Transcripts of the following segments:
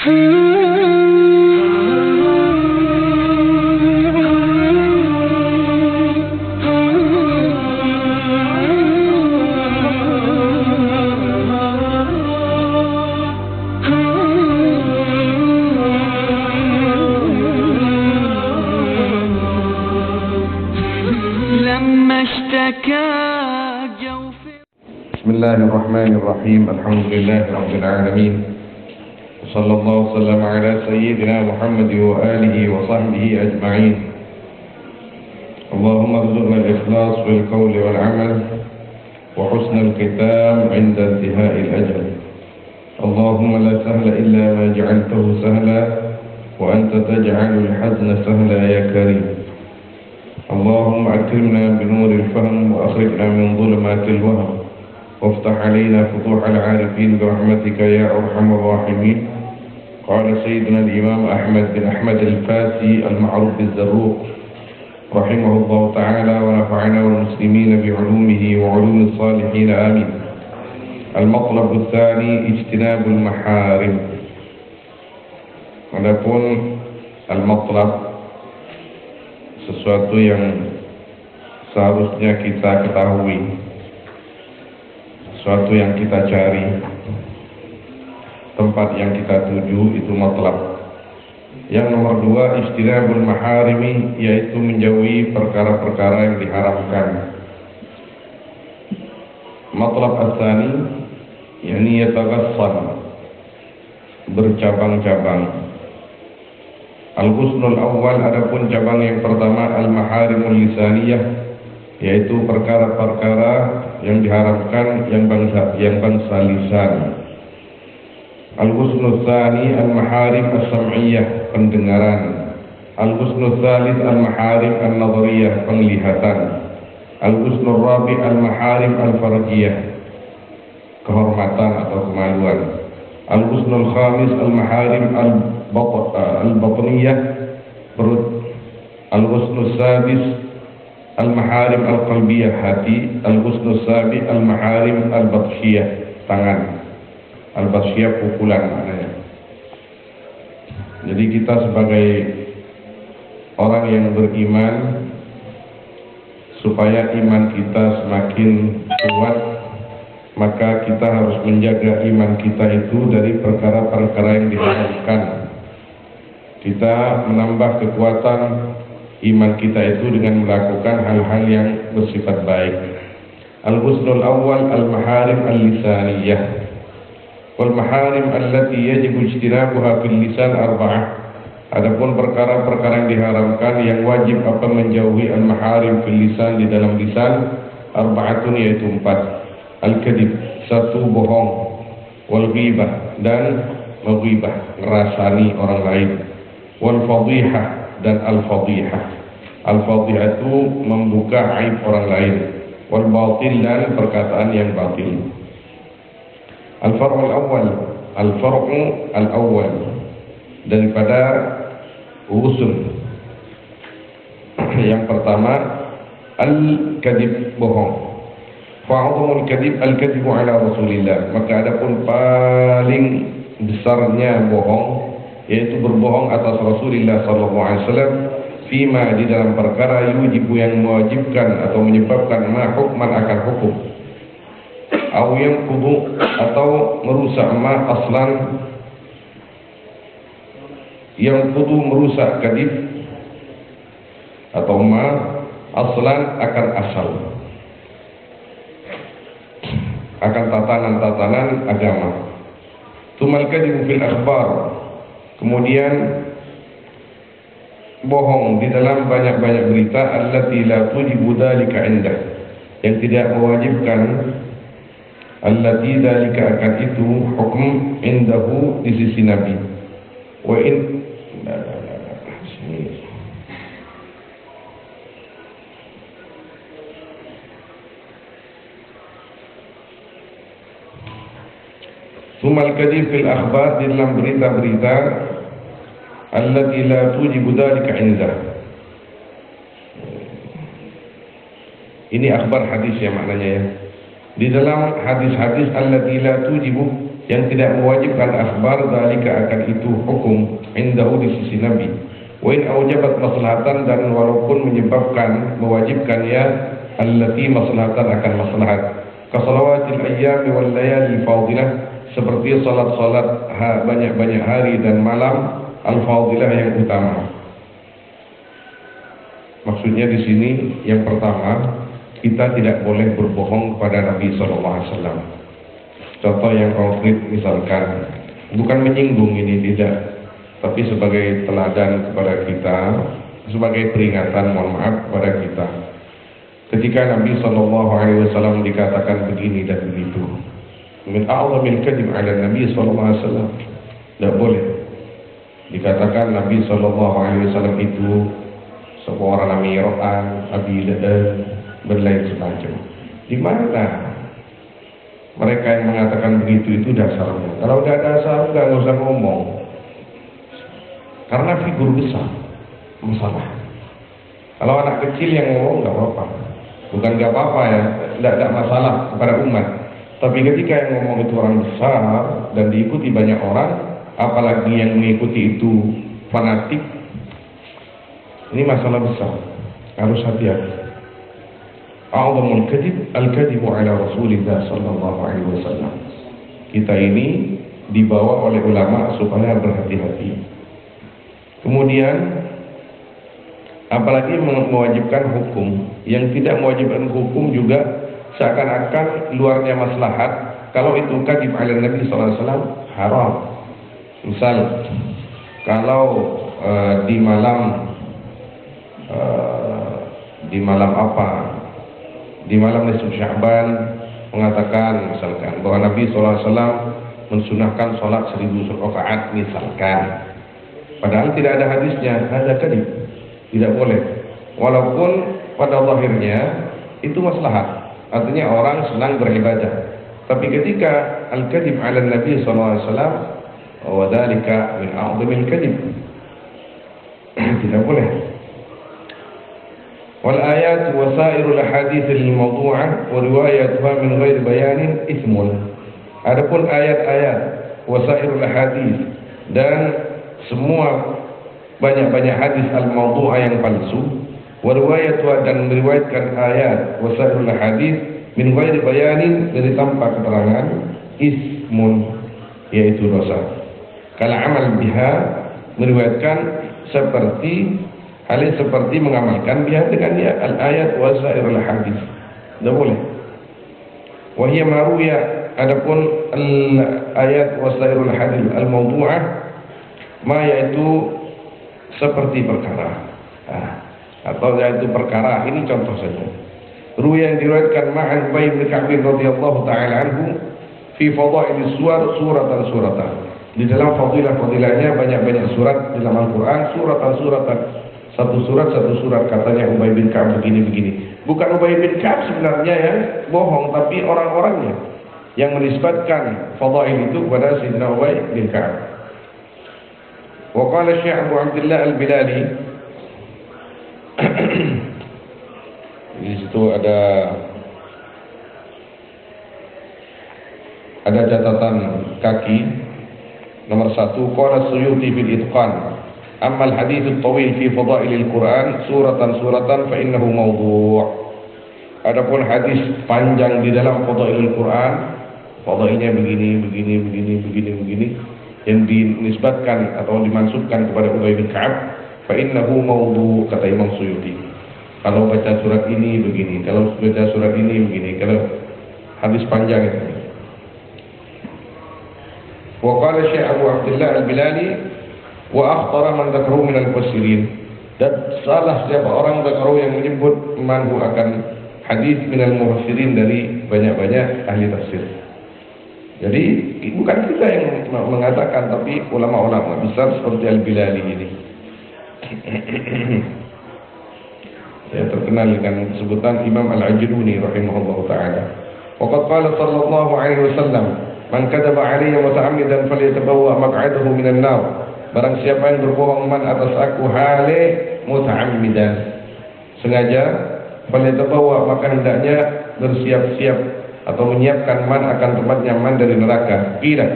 بسم الله الرحمن الرحيم. الحمد لله رب العالمين، وصلى الله وسلم على سيدنا محمد وآله وصحبه أجمعين. اللهم ارزقنا الإخلاص في القول والعمل وحسن الختام عند انتهاء الأجل. اللهم لا سهل إلا ما جعلته سهلا وأنت تجعل الحزن سهلا يا كريم. اللهم أكرمنا بنور الفهم وأخرجنا من ظلمات الوهم وافتح علينا فتوح العارفين برحمتك يا أرحم الراحمين. قال سيدنا الإمام أحمد بن أحمد الفاسي المعروف بالزروق رحمه الله تعالى ونفعنا والمسلمين بعلومه وعلوم الصالحين آمين. المطلب الثاني اجتناب المحارم. Adapun al-matlab, sesuatu yang seharusnya kita ketahui, sesuatu yang kita cari, tempat yang kita tuju, itu matlab. Yang nomor dua, ijtinabul maharimi, yaitu menjauhi perkara-perkara yang diharamkan. Matlab as-tsani, yakni yataghassan, bercabang-cabang. Al-husnul awal, adapun cabang yang pertama, al-maharimul lisaniyah, yaitu perkara-perkara yang diharamkan yang bangsa lisan. Al-husnul tsani al-maharim as-sam'iyah, pendengaran. Al-husnul tsalits al-maharim an-nadhariyah, penglihatan. Al-husnul rabi' al-maharim al-farjiyah, kehormatan atau kemaluan. Al-husnul khamis al-maharim al-batniyah, perut. Al-husnul sadis al-maharim al-qalbiyah, hati. Al-husnul sabi al-maharim al-batshiyah, tangan. Al-batshiyah, pukulan maknanya. Jadi kita sebagai orang yang beriman, supaya iman kita semakin kuat, maka kita harus menjaga iman kita itu dari perkara-perkara yang diharamkan. Kita menambah kekuatan iman kita itu dengan melakukan hal-hal yang bersifat baik. Al-husnul awal al-maharim al-lisaniyah, wal maharim allati yajibu ijtinabuha fil lisan arba'ah. Adapun perkara-perkara yang diharamkan yang wajib menjauhi al-maharim fil lisan, di dalam lisan, arba'atun, yaitu 4. Al-kadhib, satu, bohong. Wal ghibah, dan menghibah, ngerasani orang lain. Wal fadhihah, dan al-fadhihah. Al-fadhihah itu membuka aib orang lain. Wal batil, dan perkataan yang batil. Al-far'u al-awwal, al-far'u al-awwal, daripada usul. Yang pertama, al-kadhib, bohong. Fa'adhumul kadhib al-kadhibu ala Rasulillah, maka adapun paling besarnya bohong, yaitu berbohong atas Rasulullah sallallahu alaihi wasallam, fima, di dalam perkara yujibu, yang mewajibkan atau menyebabkan ma hukman, akan hukum, au yang kudu, atau merusak ma aslan, yang kudu merusak kadhib, atau ma aslan, akan asal, akan tatanan-tatanan agama. Tumal kadhibu fil akhbar, kemudian bohong di dalam banyak-banyak berita, allati la tujibu dzalika indah, yang tidak mewajibkan, allati dzalika, akan itu, hukum indahu, di sisi Nabi. Wa in Sumal kadhib fil akhbar, di dalam berita-berita, allati la tujibu dzalika indah. Ini akhbar hadis ya maknanya ya. Di dalam hadis-hadis allati la tujibu yang tidak mewajibkan akhbar dzalika akan itu hukum indahu di sisi Nabi. Wa in aujabat maslahatan, dan walaupun menyebabkan mewajibkannya allati maslahatan akan maslahat, ka salawatil ayyam wal layali fadilah, seperti salat-salat banyak-banyak hari dan malam al-fadilah yang utama. Maksudnya di sini yang pertama, kita tidak boleh berbohong kepada Nabi SAW. Contoh yang konkret misalkan, bukan menyinggung ini, tidak, tapi sebagai teladan kepada kita, sebagai peringatan, mohon maaf, kepada kita. Ketika Nabi SAW dikatakan begini dan begitu, min a'zamil kadhib 'ala Nabi SAW, tidak boleh dikatakan Nabi SAW itu seorang Amir'an, Abi Lahab, berlain semacam. Di mana mereka yang mengatakan begitu itu dasarnya? Kalau tidak dasar, nggak usah ngomong. Karena figur besar masalah. Kalau anak kecil yang ngomong nggak apa-apa, bukan nggak apa-apa ya, tidak masalah kepada umat. Tapi ketika yang ngomong itu orang besar dan diikuti banyak orang, apalagi yang mengikuti itu fanatik, ini masalah besar, harus hati-hati. A'zamul kadhib al-kadhibu ala Rasulillah sallallahu alaihi wasallam. Kita ini dibawa oleh ulama supaya berhati-hati. Kemudian apalagi mewajibkan hukum, yang tidak mewajibkan hukum juga seakan-akan luarnya maslahat. Kalau itu kadhib ala Nabi sallallahu alaihi wasallam haram. Misal kalau di malam apa? Di malam nisfu Sya'ban mengatakan misalkan bahwa Nabi SAW mensunahkan sholat 1000 rakaat misalkan, padahal tidak ada hadisnya, ada kadhib, tidak boleh. Walaupun pada zahirnya itu maslahat, artinya orang senang beribadah. Tapi ketika al-kadhib 'ala Nabi SAW, wa dzalika min a'zamil kadhib, tidak boleh. Wal ayat wa sairul hadits al-mawdu'ah wa riwayatuha min ghairi bayanin ismun. Adapun ayat-ayat wa sairul hadits dan semua banyak-banyak hadis al-mawdu'ah yang palsu, wa riwayatuha, dan meriwayatkan ayat wa sairul hadits min ghairi bayanin, dari tanpa keterangan, ismun, yaitu dosa. Kala amal biha, meriwayatkan halnya seperti mengamalkan biha dengan dia al-ayat wa sairul hadis, tidak boleh. Wahia maruya, adapun al-ayat wa sairul hadis al-mawdu'ah, ma yaitu seperti perkara, atau yaitu perkara, ini contoh saja. Ruya yang diriwayatkan ma'an Ubay bin Ka'b radhiyallahu ta'ala anhu fi fadail suratan, di dalam fadilah-fadilahnya banyak-banyak surat di dalam Al-Quran, suratan, satu surat katanya Ubay bin Ka'b begini. Bukan Ubay bin Ka'b sebenarnya yang bohong, tapi orang-orangnya yang menisbatkan fadail itu kepada Sayyidina Ubay bin Ka'b. Wa qala Syekh Abu Abdullah Al-Bilali, di situ ada catatan kaki nomor 1, qala Suyuti bil Itqan, amma al-hadits at-tawil fi fadail al-Quran suratan fa innahu mawdu'. Adapun hadis panjang di dalam fadail al-Quran, fadailnya begini, yang dinisbatkan atau dimansubkan kepada Ubay bin Ka'ab, fa innahu mawdu', kata Imam Suyuti. Kalau baca surat ini begini, kalau baca surat ini begini, kalau hadis panjang itu. Wa qala Syekh Abu Abdullah Al-Bilali, wa akhtara man dzakarahu min al-mufassirin, dan salah siapa orang dzakarahu yang menyebut manhu akan hadis min al-mufassirin, dari banyak-banyak ahli tafsir. Jadi bukan kita yang mengatakan, tapi ulama-ulama besar seperti Al-Bilali ini. Ya, terkenal dengan sebutan Imam Al-Ajluni rahimahullahu ta'ala. Waqad qala sallallahu alaihi wasallam, man kadzaba alayya muta'ammidan falyatabawwa maq'adahu minan nar. Barang siapa yang berbohong man atas aku hale muta'ammidan, sengaja, falyatabawwa, maka hendaknya bersiap-siap atau menyiapkan man akan tempat nyaman dari neraka. Qila,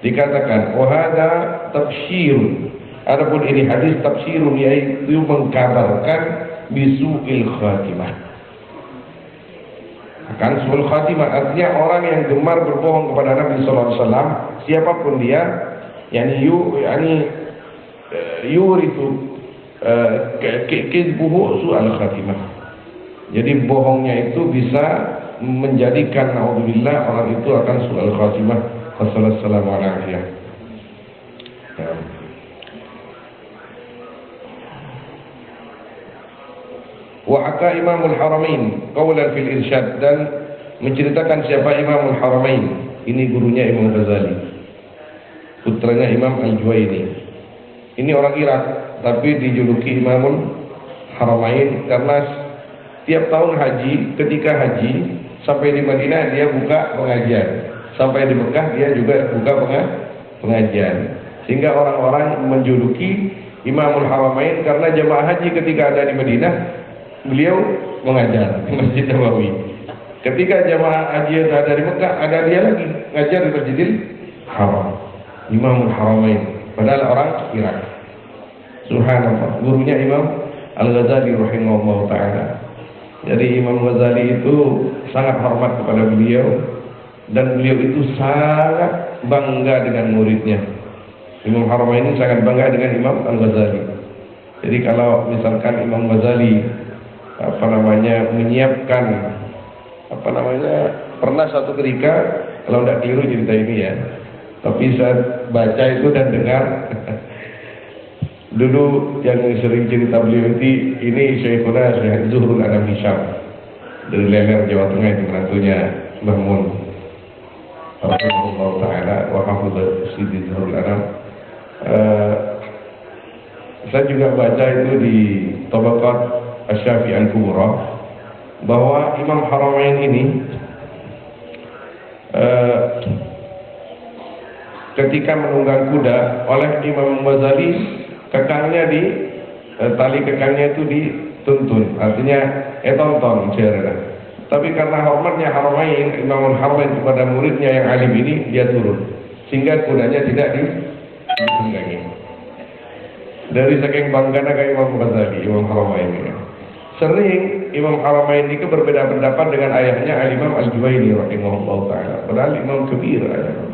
dikatakan wahada tafsir. Adapun ini hadis tafsirun, yaitu mengkabarkan bisu'il khatimah, akan su'il khatimah. Artinya orang yang gemar berbohong kepada Nabi sallallahu alaihi wasallam, siapapun dia, yurithu kizbuhu su'al khatimah. Jadi bohongnya itu bisa menjadikan naudzubillah orang itu akan su'al khatimah. Wassalamu alaikum. Wa haka Imamul Haramain qaulan fil irsyad, dan menceritakan siapa Imamul Haramain. Ini gurunya Imam Ghazali, putranya Imam Al-Juwaini. Ini orang Irak tapi dijuluki Imamul Haramain karena tiap tahun haji, ketika haji sampai di Madinah dia buka pengajian, sampai di Mekah dia juga buka pengajian, sehingga orang-orang menjuluki Imamul Haramain karena jemaah haji ketika ada di Madinah beliau mengajar di Masjid Nabawi. Ketika jemaah haji ada di Mekah, ada dia lagi ngajar di Masjidil Haram. Imamul Haramain, padahal orang Irak. Subhanallah, gurunya Imam Al-Ghazali rahimahullah ta'ala. Jadi Imam Ghazali itu sangat hormat kepada beliau, dan beliau itu sangat bangga dengan muridnya. Imam Haramain ini sangat bangga dengan Imam Al-Ghazali. Jadi kalau misalkan Imam Ghazali menyiapkan pernah satu ketika, kalau tidak keliru cerita ini ya, tapi saya baca itu dan dengar dulu yang sering cerita beliau ini Syekhuna Syekh Zuhrul Anam Hisham dari Leler, Jawa Tengah, itu menantunya Mbah Mun rahimahullah ta'ala wa hafidh Sidi Zuhrul Anam. Saya juga baca itu di Tabaqat Asy-Syafi'i Al-Kubra bahwa Imam Haramain ini ketika menunggang kuda oleh Imam Ghazali, kekangnya tali kekangnya itu dituntun, artinya tonton cerita. Tapi karena hormatnya Haramain, Imam Haramain kepada muridnya yang alim ini, dia turun sehingga kudanya tidak ditunggangi. Dari saking bangganya ke Imam Ghazali, Imam Haramain ini. Sering Imam Haramain ini berbeda pendapat dengan ayahnya Al-Imam Al-Juwaini rahimahullah ta'ala, padahal Imam Kabir ayahnya.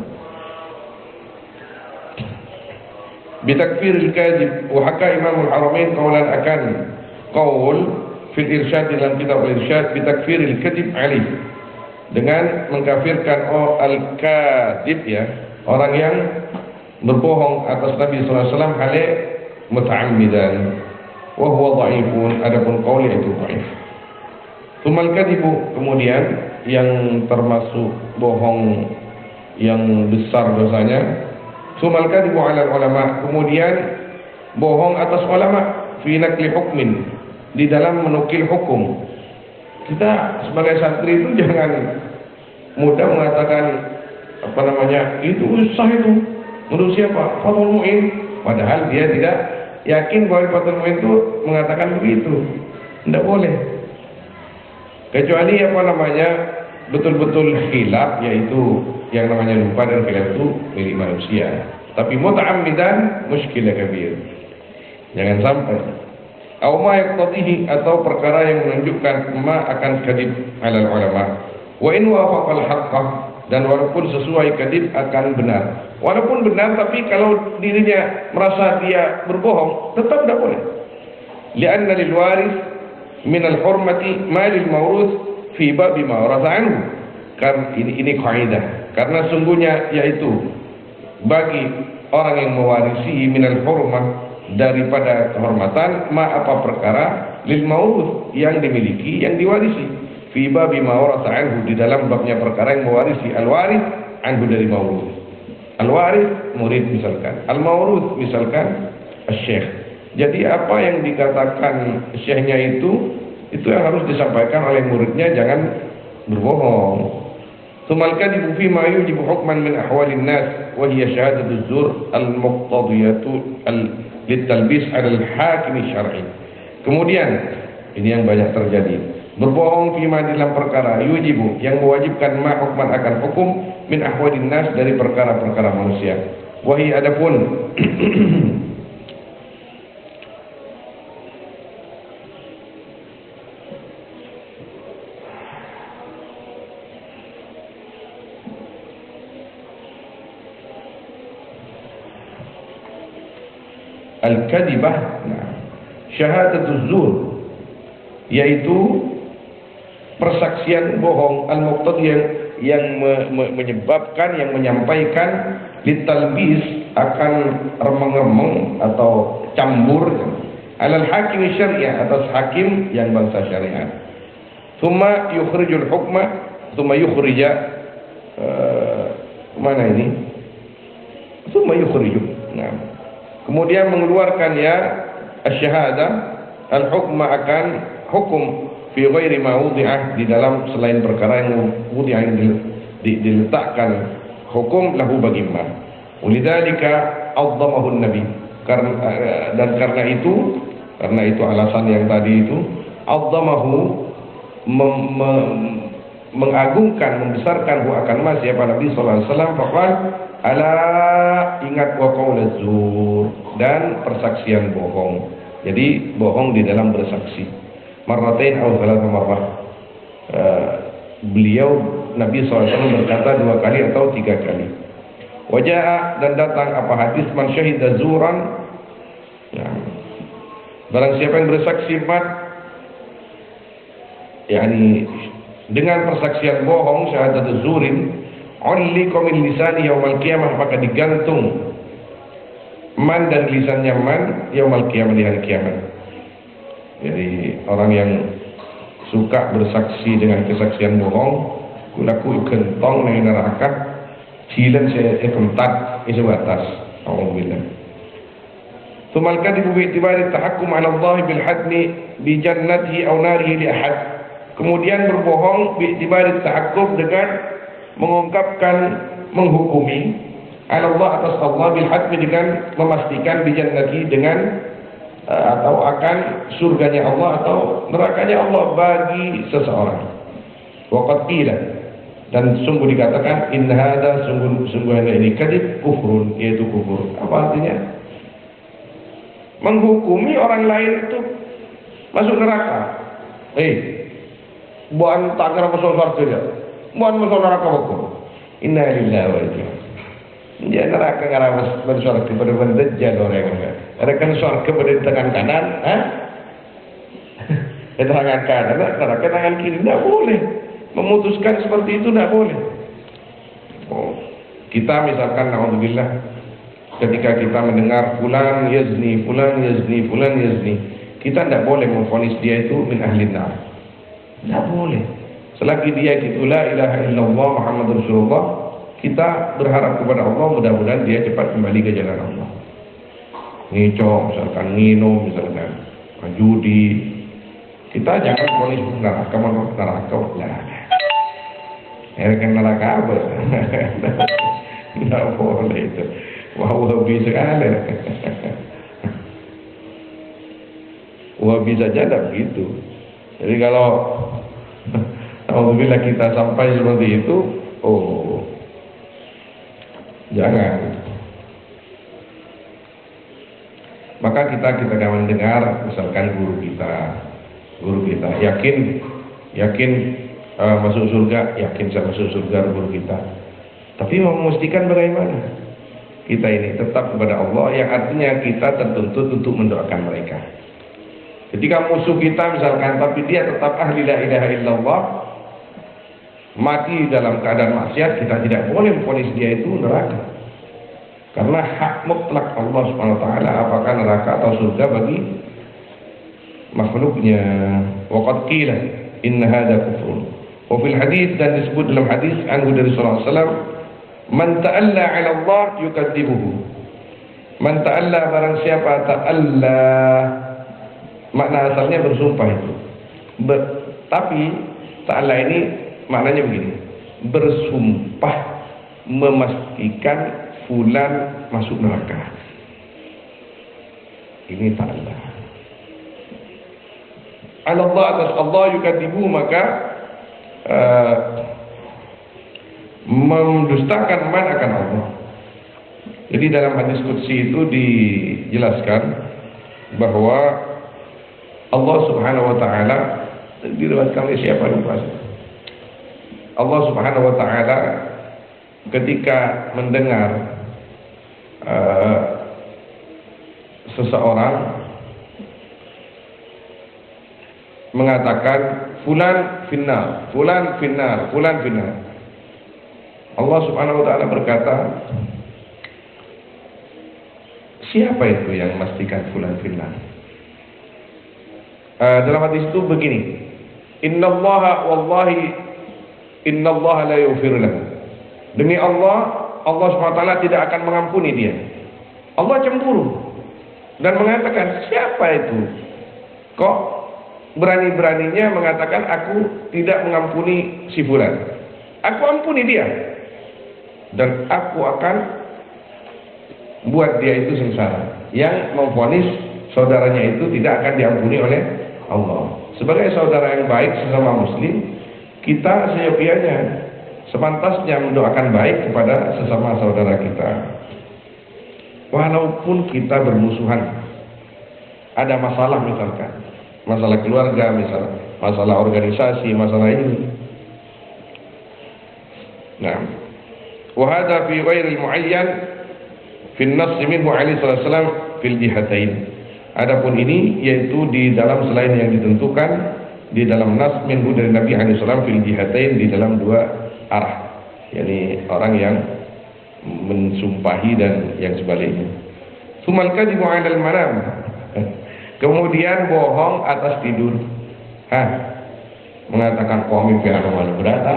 Bitakfiril kadhib, wa haka Imamul Haramain qaulan akan qaul fil irsyad, dalam kitab al-irsyad, bitakfiril kadhib ali, dengan mengkafirkan al-kadhib, ya, orang yang berbohong atas Nabi sallallahu alaihi wasallam hale muta'ammidan, wa huwa dhaifun, adapun qaul itu dhaif. Tumal kadhibu, kemudian yang termasuk bohong yang besar dosanya, tumal kadhibu ala ulama, kemudian bohong atas ulama fi naqli hukmin, di dalam menukil hukum. Kita sebagai santri itu jangan mudah mengatakan itu sah itu menurut siapa, Fathul Mu'in, padahal dia tidak yakin bahwa Fathul Mu'in itu mengatakan begitu. Tidak boleh, kecuali betul-betul khilaf, yaitu yang namanya lupa dan khilaf itu milik manusia. Tapi muta'ammidan mushkilah kabir, jangan sampai. Aw ma yaqtadihi, atau perkara yang menunjukkan ma akan kadhib alal ulama. Wa in wafaqal haqqah, dan walaupun sesuai kadhib akan benar. Walaupun benar, tapi kalau dirinya merasa dia berbohong, tetap tidak boleh. Li'anna lil waris min al-hurmati ma lil mawruth fi bab ma waratha anhu. Karena ini kaidah, karena sungguhnya yaitu bagi orang yang mewarisi min al-hurmah, daripada kehormatan, apa perkara lil mawruth, yang dimiliki, yang diwarisi, fi bab ma waratha anhu, di dalam babnya perkara yang mewarisi. Al-waris anhu, dari mawruth. Al-waris murid misalkan, al-mawruth misalkan asy-syekh. Jadi apa yang dikatakan syekhnya itu yang harus disampaikan oleh muridnya, jangan berbohong. Tsumal kadhibu fi ma yujibu hukman min ahwalin nas, wa hiya syahadatu zur al-muqtadiyatu litalbis 'ala al-hakim syar'i. Kemudian ini yang banyak terjadi, berbohong fima dalam perkara yujibu yang mewajibkan ma hukman akan hukum min ahwadin nas dari perkara-perkara manusia. Wahi adapun al-kadibah, nah, syahadatuz zur, yaitu persaksian bohong, al-muqtadi yang menyebabkan, yang menyampaikan litalbis akan remeng-remeng atau cambur alal hakim syariah, atas hakim yang bangsa syariat. Thumma yukhrijul hukma, thumma yukhrija mana ini? Thumma yukhriju. Nah, kemudian mengeluarkan ya asy-syahadah al-hukma akan hukum fi ghairi ma wudi'ah, di dalam selain perkara yang wudi'ah, yang diletakkan hukum lahu bagi ma. Ulidzalika adzamahu nabi, dan karena itu alasan yang tadi itu, adzamahu mengagungkan, membesarkan hu akan ma siapa Nabi sallallahu alaihi wasallam, faqal ala, ingat, wa qaulaz zur, dan persaksian bohong. Jadi bohong di dalam bersaksi. Marratain atau thalatha marrah. Beliau Nabi SAW berkata 2 kali atau 3 kali. Wajah, dan datang apa hadis man syahida zuran, ya, barang siapa yang bersaksi yakni dengan persaksian bohong, syahadat zurin, ulliqa min lisani yaumal qiyamah, maka digantung man dan lisannya man yaumal qiyamah, di hari kiamat. Jadi orang yang suka bersaksi dengan kesaksian bohong, kulaku gentong nang neraka, cilen saya kentat isu atas. Alhamdulillah. Tumal kadibu bi itibari tahakkum ala Allah bil hadmi bi jannatihi aw narihi li ahad. Kemudian berbohong bi itibari tahakkum dengan mengungkapkan, menghukumi ala Allah, atas Allah, bil hadmi dengan memastikan, bi jannatihi dengan atau akan surganya Allah atau nerakanya Allah bagi seseorang. Waqad qila, dan sungguh dikatakan, in hadza, sungguh ini kadib kufrun, yaitu kufur. Apa artinya? Menghukumi orang lain itu masuk neraka. Buan tak kira masuk surga dia, buan masuk neraka hukum. Inna lillahi wa inna ilaihi. Dia neraka ngarawas bersuara kepada dajjal orang enggak. Rekan surga pada tangan kanan, tangan kanan, neraka tangan kiri, tidak boleh. Memutuskan seperti itu tidak boleh. Kita misalkan naudzubillah, ketika kita mendengar fulan yazni, kita tidak boleh memvonis dia itu min ahli nar. Tidak boleh. Selagi dia itu la ilaha illallah Muhammadur Rasulullah, kita berharap kepada Allah mudah-mudahan dia cepat kembali ke jalan Allah. Ngicok misalkan, nginum misalkan, judi, kita jangan vonis neraka, neraka lah. Neraka apa? Tidak boleh itu. Wah, wahabi sekali. Wahabi saja tidak begitu. Jadi kalau alhamdulillah kita sampai seperti itu, jangan. Maka kita jangan dengar misalkan guru kita yakin masuk surga, yakin saya masuk surga guru kita. Tapi memastikan bagaimana? Kita ini tetap kepada Allah, yang artinya kita tertuntut untuk mendoakan mereka. Ketika musuh kita misalkan, tapi dia tetap ahli la ilaha illallah, mati dalam keadaan maksiat, kita tidak boleh memvonis dia itu neraka. Karena hak mutlak Allah Subhanahu wa taala apakah neraka atau surga bagi makhluknya. Waqad qila inna hadza kufrun. Wa fil hadis, dan disebut dalam hadis anhu dari sallallahu alaihi wasallam, man ta'alla 'ala Allah yukadzibuhu. Man ta'alla, barang siapa ta'alla, makna asalnya bersumpah itu. Tapi ta'alla ini maknanya begini, bersumpah memastikan fulan masuk neraka. Ini ta'ala. Allah atas Allah yukadibu, maka mendustakan man akan Allah. Jadi dalam hadis qudsi itu dijelaskan bahwa Allah Subhanahu wa taala, diriwayatkan oleh siapa lupa, Allah Subhanahu wa taala ketika mendengar seseorang mengatakan fulan finnar, fulan finnar, fulan finnar, Allah Subhanahu wa taala berkata, siapa itu yang memastikan fulan finnar? Dalam hadis itu begini, innallaha wallahi innallaha la yaghfiru lahu. Demi Allah, Allah Subhanahu wa taala tidak akan mengampuni dia. Allah cemburu dan mengatakan, siapa itu? Kok berani-beraninya mengatakan aku tidak mengampuni si fulan? Aku ampuni dia dan aku akan buat dia itu sengsara. Yang memvonis saudaranya itu tidak akan diampuni oleh Allah. Sebagai saudara yang baik sesama muslim, kita seyogianya sepantasnya mendoakan baik kepada sesama saudara kita. Walaupun kita bermusuhan, ada masalah misalkan, masalah keluarga, misalnya masalah organisasi, masalah ini. Nah, wa hadza fi ghairi muayyan fi an-nass minhu alaihi wasallam fil jihatain. Adapun ini yaitu di dalam selain yang ditentukan di dalam nas minhu dari Nabi alaihi wasallam fil jihatain, di dalam dua arah, yakni orang yang mensumpahi dan yang sebaliknya. Sumal kadhibu 'alal manam. Kemudian bohong atas tidur. Mengatakan kau mimpi anomali berata.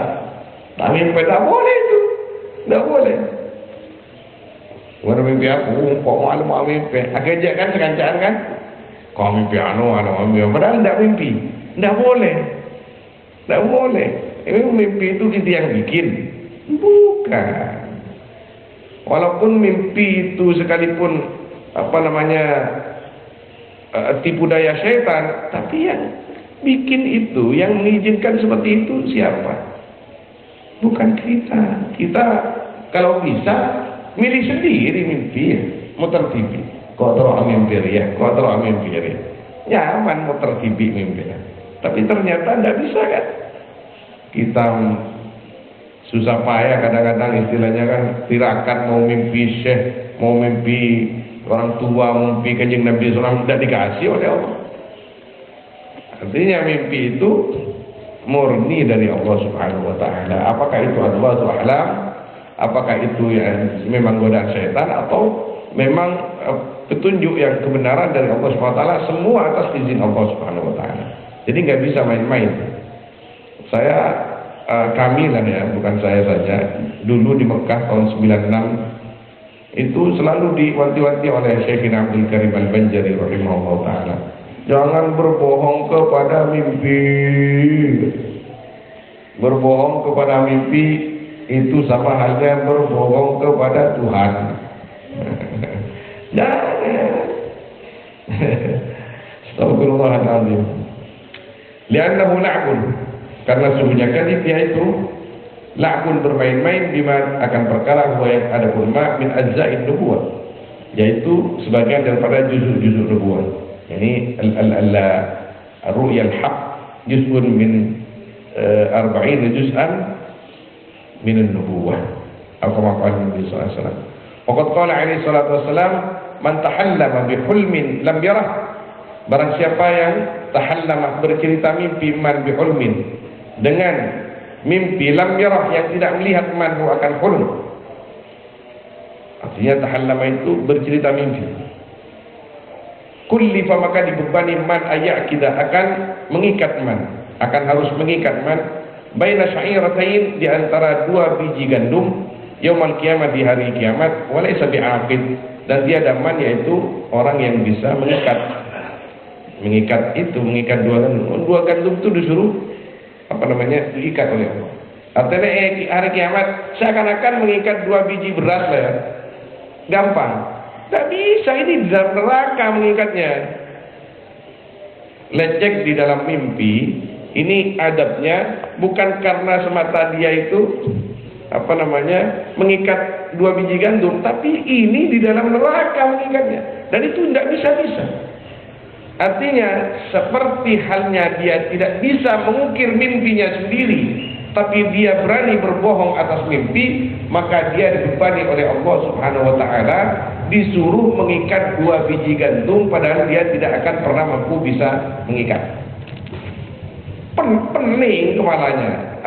Tak mimpi, tak boleh itu. Tak boleh. Mana mimpi aku, kau malam mau mimpi. Agak kan sekancaan kan? Kau mimpi anomali padahal tak mimpi. Tak boleh. Tak boleh. Ini mimpi itu kita yang bikin. Bukan. Walaupun mimpi itu sekalipun tipu daya syaitan, tapi yang bikin itu, yang mengizinkan seperti itu siapa? Bukan kita. Kita kalau bisa milih sendiri mimpi, muter TV. Kau tahu mimpi ya, kau tahu mimpi ya. Nyaman muter TV mimpi. Tapi ternyata tidak bisa kan? Kita susah payah kadang-kadang istilahnya kan, tirakat mau mimpi syekh, mau mimpi orang tua, mimpi kanjeng Nabi SAW, tidak dikasih oleh Allah. Artinya mimpi itu murni dari Allah Subhanahu wa taala. Apakah itu Allahu a'lam? Apakah itu yang memang godaan syaitan atau memang petunjuk yang kebenaran dari Allah Subhanahu wa taala, semua atas izin Allah Subhanahu wa taala. Jadi nggak bisa main-main. Kami lah ya, bukan saya saja, dulu di Mekah tahun 96 itu selalu diwanti-wanti oleh Syekhina Abdul Karim Al-Banjari rahimahullah ta'ala, jangan berbohong kepada mimpi. Berbohong kepada mimpi itu sama halnya berbohong kepada Tuhan. Jangan. Astagfirullahaladzim. Li'annahu la'bun, karena sesungguhnya kadhib itu la'bun, bermain-main, bima akan perkara huwa yang ada ulama min ajza'in nubuwah, yaitu sebagian daripada juzuk-juzuk nubuwah. Yani ar-ru'ya al-haq juz'un min 40 juz'an min an-nubuwah. Kama qala Nabi sallallahu alaihi wasallam. Waqad qala alaihi salatu wasallam, man tahallama bi hulmin lam yarah. Barang siapa yang tahallama, bercerita mimpi, man bi hulmin, dengan mimpi, lam yarah, yang tidak melihat, manhu akan hulm. Artinya tahallama itu bercerita mimpi. Kullifa, maka dibebani man ayyakidah, akan mengikat man, akan harus mengikat man, baina sya'iratain, di antara dua biji gandum, yaumul kiamat, di hari kiamat, walaysa bi'aqid, dan tiada man, yaitu orang yang bisa mengikat dua gandum itu disuruh diikat oleh Allah. Artinya hari kiamat seakan-akan mengikat dua biji beras lah ya, gampang. Tak bisa, ini di dalam neraka mengikatnya. lecek di dalam mimpi, ini adabnya bukan karena semata dia itu mengikat 2 biji gandum, tapi ini di dalam neraka mengikatnya, dan itu tidak bisa. Artinya seperti halnya dia tidak bisa mengukir mimpinya sendiri, tapi dia berani berbohong atas mimpi, maka dia dibebani oleh Allah Subhanahu wa taala disuruh mengikat 2 biji gandum, padahal dia tidak akan pernah mampu bisa mengikat. Pening kepalanya,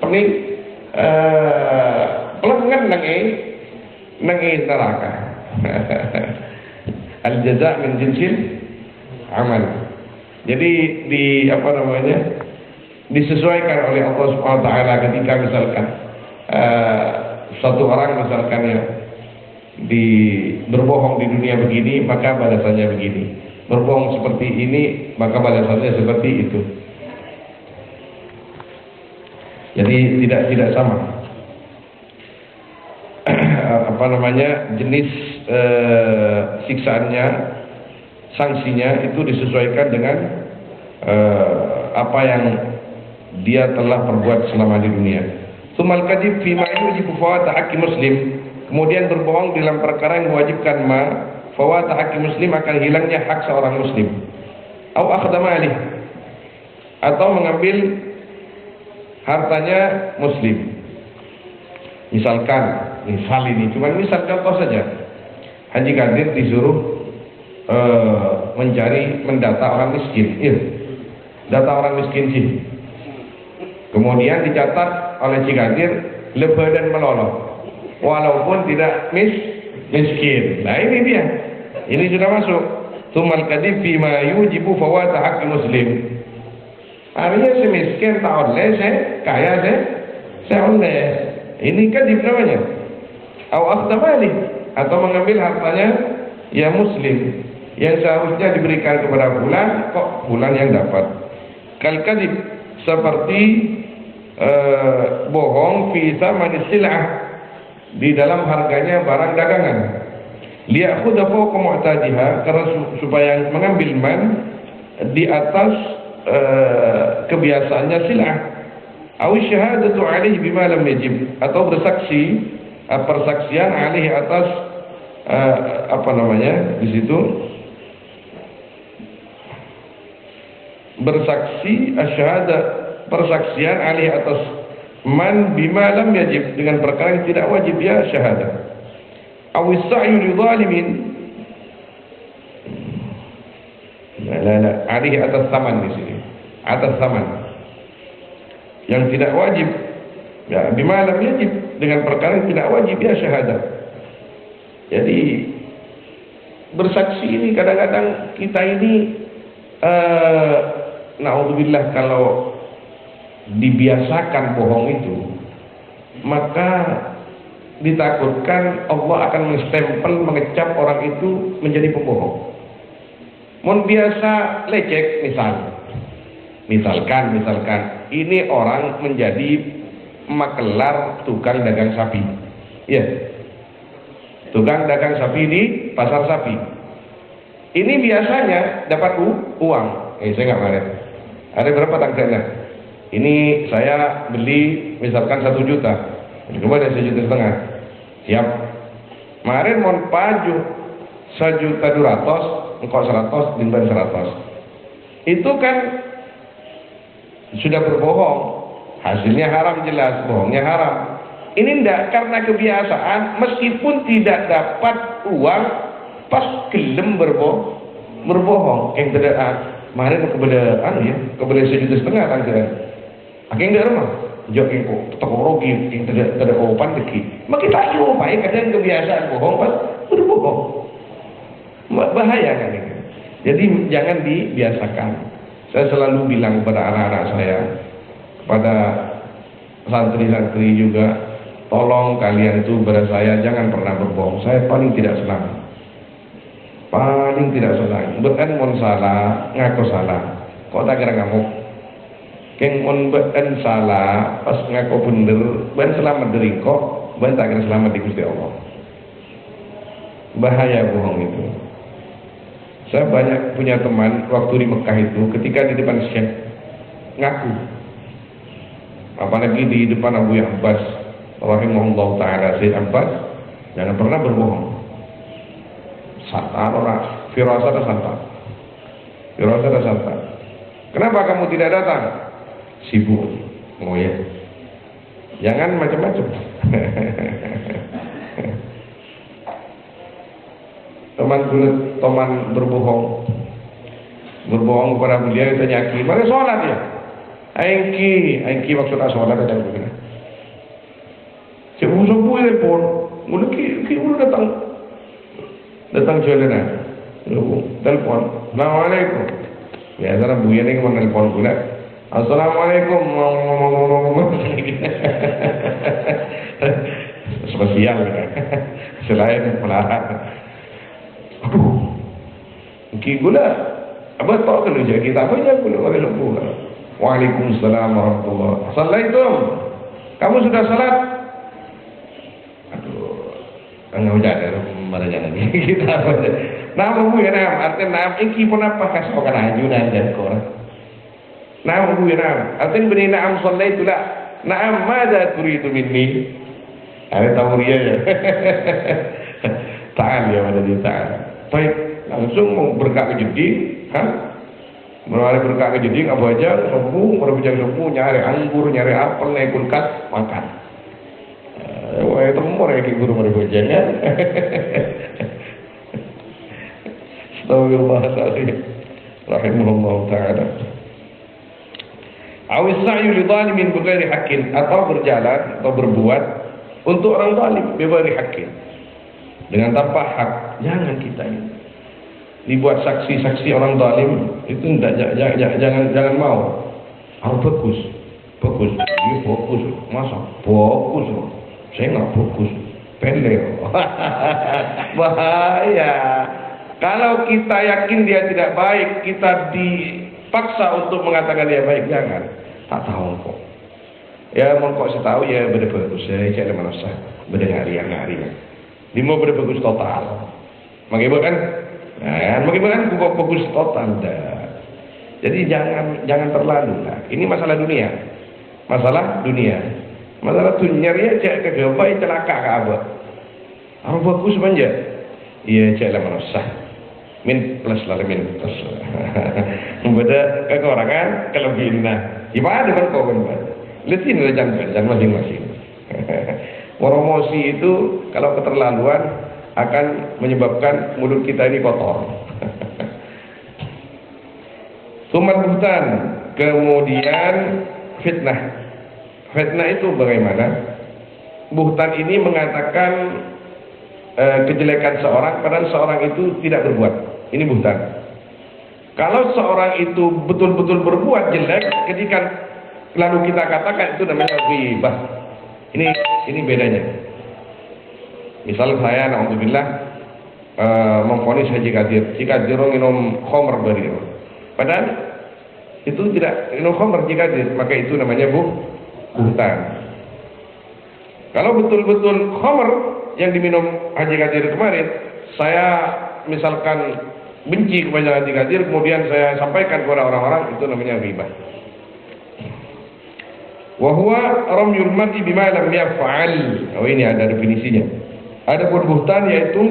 pening, pelengan nangi neraka. Al jaza min jinsil amal. Jadi disesuaikan oleh Allah Subhanahu wa taala ketika misalkan satu orang misalkan ya berbohong di dunia begini, maka balasannya begini. Berbohong seperti ini, maka balasannya seperti itu. Jadi tidak sama jenis siksaannya, sanksinya itu disesuaikan dengan apa yang dia telah perbuat selama di dunia. Tsumal kadzib fi ma yujibu fawata haqqi muslim. Kemudian berbohong dalam perkara yang mewajibkan fawata haqqi muslim, akan hilangnya hak seorang muslim. Au akhdama alih, atau mengambil hartanya muslim. Misalkan, cuma misal contoh saja. Haji Qadir disuruh mendata orang miskin. Data orang miskin sih. Kemudian dicatat oleh Haji Qadir lebah dan melolong, walaupun tidak miskin. Nah ini dia. Ini sudah masuk. Tsumal kadzib fi ma yujibu fawata haqqi muslim. Artinya si miskin tak oleh, kaya saya oleh. Ini kadzib namanya. Au akhdamali, atau mengambil hartanya ya muslim yang seharusnya diberikan kepada fulan, kok fulan yang dapat. Kal kadzib, seperti bohong fi thamani sil'ah, di dalam harganya barang dagangan. Liyakhudha fawqa mu'tadiha, karena supaya mengambil di atas kebiasaannya sil'ah. Aw syahadatu alaihi bima lam yajib, atau bersaksi persaksian alaihi atas di situ bersaksi persaksian alaihi atas man bima lam yajib, dengan perkara yang tidak wajib ya syahadah. Aw sa'yu li zalimin, alaihi atas saman, di sini atas saman yang tidak wajib ya, bima lam yajib, dengan perkara yang tidak wajib ya syahadah. Jadi bersaksi ini kadang-kadang kita ini naudzubillah, kalau dibiasakan bohong itu, maka ditakutkan Allah akan menstempel, mengecap orang itu menjadi pembohong. Mun biasa lecek, misalkan ini orang menjadi makelar tukang dagang sapi, ya, tukang dagang sapi di pasar sapi. Ini biasanya dapat uang. Saya nggak marah. Ada berapa tanggalnya? Ini saya beli misalkan 1 juta, kemudian 1,5 juta. Siap. Kemarin mau paju 1.200.000, engkau 100, dimban 100. Itu kan sudah berbohong, hasilnya haram, jelas bohongnya haram. Ini enggak, karena kebiasaan, meskipun tidak dapat uang, pas gelem berbohong. Yang tidak kemarin kebelah 1,5 juta tanggaran. Akhirnya enggak rumah, jauh yang tekorogi, yang tidak opan deki. Maka kita baik kadang kebiasaan bohong, pas berbohong. Bahaya kan ini. Jadi jangan dibiasakan. Saya selalu bilang kepada anak-anak saya, kepada santri-santri juga, tolong kalian itu kepada saya jangan pernah berbohong. Saya paling tidak senang. Bekan mon salah, ngaku salah. Kok tak kira ngamuk? Keng mon bekan salah, pas ngaku bener, ben selamat dari kok, ben tak kira selamat di Gusti Allah. Bahaya bohong itu. Saya banyak punya teman waktu di Mekah itu, ketika di depan Syekh ngaku, apalagi di depan Abu Abbas rahimahullah ta'ala, Syekh Abbas jangan pernah berbohong. Santai orang, firasat santai, firasat santai. Kenapa kamu tidak datang? Sibuk. Oh ya, jangan macam-macam. Teman berbohong kepada beliau, ditanya ki, mana sholat ya? Aingki maksudnya sholat ada begini. Sebuah telepon, mula ki datang jalan telepon, assalamualaikum. Biasa lah buaya ni kemana telepon pula. Assalamualaikum. Spesial kan? Selain melarang. Aduh, mungkin gula. Abah tahu kalau jadi kita apa je gula bagi lembu. Waalaikumsalam warahmatullahi. Assalamualaikum. Kamu sudah salat? Aduh, enggak udah ada marahnya lagi. Kita apa? Nama bu ya nam. Artinya nam iki pun apa kasih orang ajunan dan korang. Nama bu ya nam. Artinya beri nam sallaitu lah. Nam mada turidu minni. Ada tahu dia ya. Ta'al ya ada di ta'al. Baik, langsung mau berkah ke jeding, kan? Melalui berkah ke jeding, apa aja, lembu, merebujang lembu, nyari anggur, nyari apel, naik kulkas, makan. Wah itu umur ya guru merebujang ya. Astagfirullahaladzim. Rahimahullah ta'ala. Awis sa'yu li zalimin bighairi haqqin, atau berjalan atau berbuat untuk orang zalim bighairi haqqin, dengan tanpa hak. Jangan kita ini dibuat saksi-saksi orang zalim itu jangan mau. Harus fokus. Ini fokus. Masa fokus? Saya nggak fokus. Pendek. Bahaya. Kalau kita yakin dia tidak baik, kita dipaksa untuk mengatakan dia baik, jangan. Tak tahu kok. Ya mau kok saya tahu ya berbagus. Saya cari manusia berdengar-dengar. Lima berbagus total. Bagaimana kan? Nah, bagaimana bukan bagus total dah. Jadi jangan terlalu lah. Ini masalah dunia. Masalah dunia ya cek ke gabai celaka ke apa? Harus bagus manja. Iya cek lah manusia. Min plus lah min plus. Beda kekurangan kelebihan. Gimana dengan kau kan? Lesin lah jangan masing-masing. Promosi itu kalau keterlaluan akan menyebabkan mulut kita ini kotor. Sumat buhtan, kemudian fitnah. Fitnah itu bagaimana? Buhtan ini mengatakan kejelekan seorang padahal seorang itu tidak berbuat. Ini buhtan. Kalau seorang itu betul-betul berbuat jelek, ketika lalu kita katakan itu namanya ghibah. Ini bedanya. Misal saya na'udzubillah memvonis Haji Qadir. Si Qadir minum khamr bari. Padahal itu tidak minum khamr Haji Qadir, maka itu namanya buhtan. Kalau betul-betul khamr yang diminum Haji Qadir kemarin, saya misalkan benci kepada Haji Qadir, kemudian saya sampaikan kepada orang-orang, itu namanya ghibah. Wa huwa ramyul mar'i bima lam yaf'al. Oh ini ada definisinya. Adapun buhtan yaitu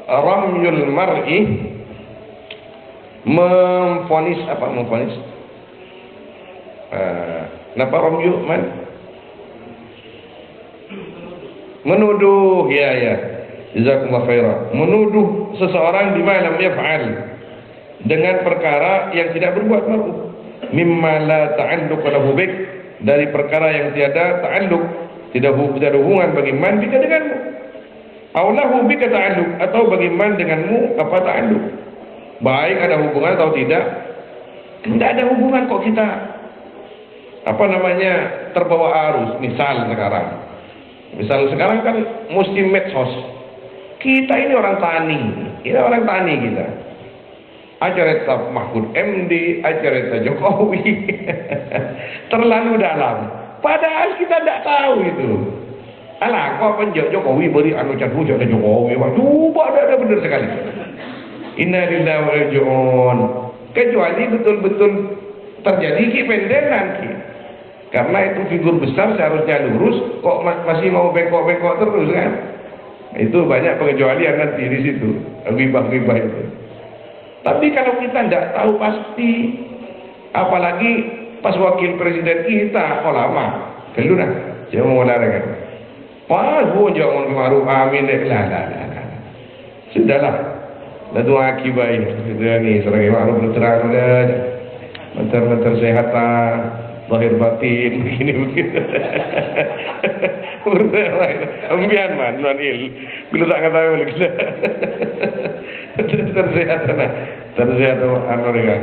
ramyul mar'i, memvonis apa memvonis? Napa ramyu man? Menuduh, ya. Jazakumullah khairan. Menuduh seseorang bima lam yaf'al, dengan perkara yang tidak berbuat malu. Mimma la ta'alluq lahu bik, dari perkara yang tiada ta'alluq, tidak ada hubungan bagi man bika denganmu. Aulahu bika ta'alluq, atau bagi man denganmu apa ta'alluq. Baik ada hubungan atau tidak, tidak ada hubungan kok kita terbawa arus. Misal sekarang kan musim medsos. Kita ini orang tani kita. Acara Mahfud MD, acara Jokowi, terlalu dalam. Padahal kita tidak tahu itu. Alah, kok penjok Jokowi beri anu cat hujat Jokowi. Coba ada benar sekali. Inna lillahi wa raji'un. Kecuali betul-betul terjadi kependekan ki. Karena itu figur besar seharusnya lurus, kok masih mau bengkok-bengkok terus kan? Itu banyak pengecualian nanti di situ, ghibah-ghibah itu. Tapi kalau kita tidak tahu pasti, apalagi pas wakil presiden kita ulama, kalau nah, jangan mau larang. Wah, jangan kemaru amin lah. Sudahlah, lalu akibat sudah ni sebagai makhluk terang dah, mentar sehatan, lahir batin, begini. Ambian man bila tak kata lagi. Tersehat anu mereka.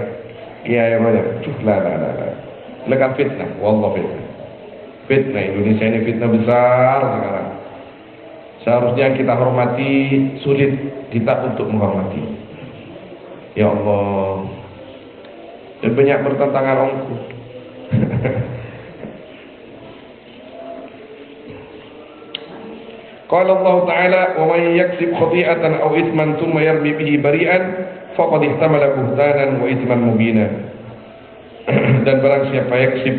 Iya yang banyak. Lah. Lekas fitnah, wallah fitnah. Fitnah Indonesia ini fitnah besar sekarang. Seharusnya kita hormati, sulit kita untuk menghormati. Ya Allah. Dan banyak bertentangan ongku. Qala Allah Ta'ala wa man yaksib khati'atan aw ithman thumma yarmi bihi bari'an faqad ihtamala buhtanan wa ithman mubina. Dan barang siapa yaksib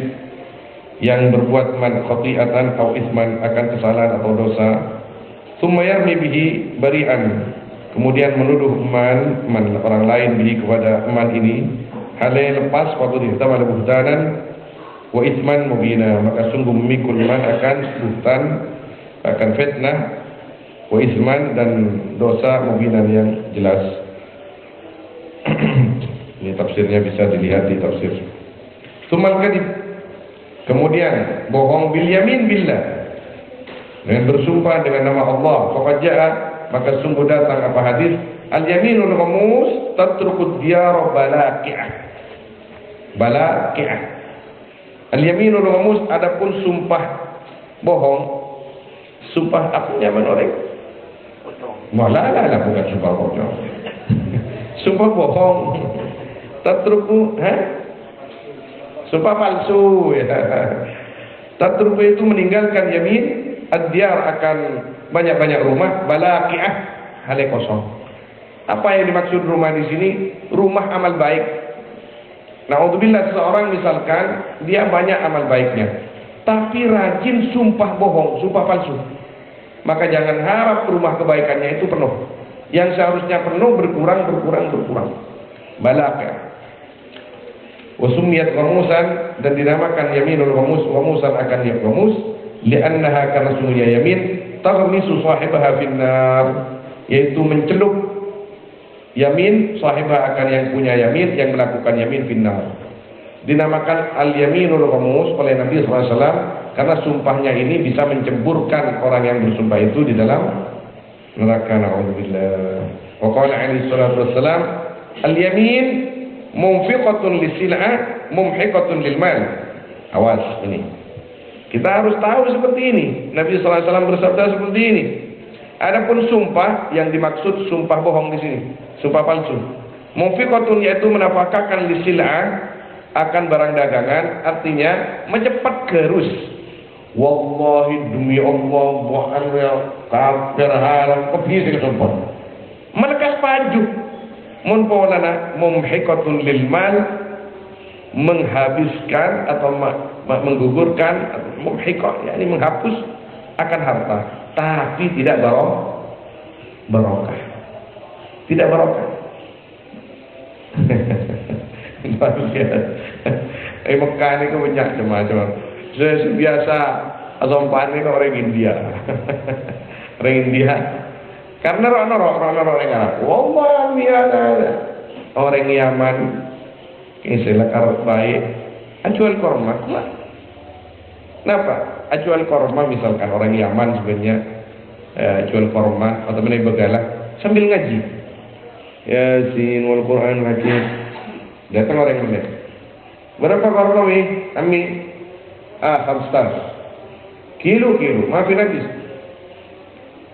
yang berbuat khati'atan aw ithman akan kesalahan atau dosa, thumma yarmi bihi bari'an, kemudian menuduh man orang lain bihi kepada man ini hal yang lepas, faqad ihtamala buhtanan wa ithman mubina, maka sungguh memikul man akan buhtan, akan fitnah, wa isman, dan dosa mubinan yang jelas. Ini tafsirnya bisa dilihat di tafsir. Sumal kadib, kemudian bohong bil yamin billah, dengan bersumpah dengan nama Allah. Faqad jaa, maka sungguh datang apa hadis, al yaminul ghamus tatrukud diyar balaqi'ah. Balaqi'ah. Al yaminul ghamus, adapun sumpah bohong, sumpah aku nyaman orang. Malah bukan sumpah bohong. Sumpah bohong. Tatruku, sumpah palsu. Ya. Tatruku itu meninggalkan yamin ad-diyar, akan banyak-banyak rumah, balaqi'ah, hale kosong. Apa yang dimaksud rumah di sini? Rumah amal baik. Na'udzubillah, seseorang misalkan dia banyak amal baiknya, tapi rajin sumpah bohong, sumpah palsu, maka jangan harap rumah kebaikannya itu penuh. Yang seharusnya penuh berkurang. Balaqah. Wasumiyat ghamusan, dan dinamakan yaminul ghamusan akan yang ghamus, li'annaha, karena sungguhnya yamin taghmisu sahibaha finnar, yaitu mencelup yamin sahibah akan yang punya yamin, yang melakukan yamin finnar. Dinamakan al-yaminul ghamus oleh Nabi SAW karena sumpahnya ini bisa menceburkan orang yang bersumpah itu di dalam neraka. Na'udzubillah. Wa qala alaihi salatu wassalam, al-yamin munfiqatun lisil'ah mumhiqatun lil mal. Awas ini. Kita harus tahu seperti ini. Nabi SAW bersabda seperti ini. Adapun sumpah yang dimaksud sumpah bohong di sini, sumpah palsu. Munfiqatun, yaitu menafkahkan lisil'ah, akan barang dagangan, artinya mencepat gerus. Wallahi, demi Allah, bukan kafir haram kebisi kesumpah. Melekas paju. Mun paulana mumhiqatun lil mal, menghabiskan atau menggugurkan, mumhiqah, yakni menghapus akan harta, tapi tidak barokah. Tidak barokah. Mekah ini kan banyak macam-macam. Saya biasa azampan ini orang India. Orang India. Karena orang Arab. Wallah biasa. Orang Yaman. Istilah karut baik. Ajual korma. Kenapa? Ajual korma, misalkan orang Yaman sebenarnya jual korma atau menaik begalah sambil ngaji. Yasin wal Quran hakim. Datang orang yang benar. Berapa korma ini? Ambil. 5 kilo. Maafin habis.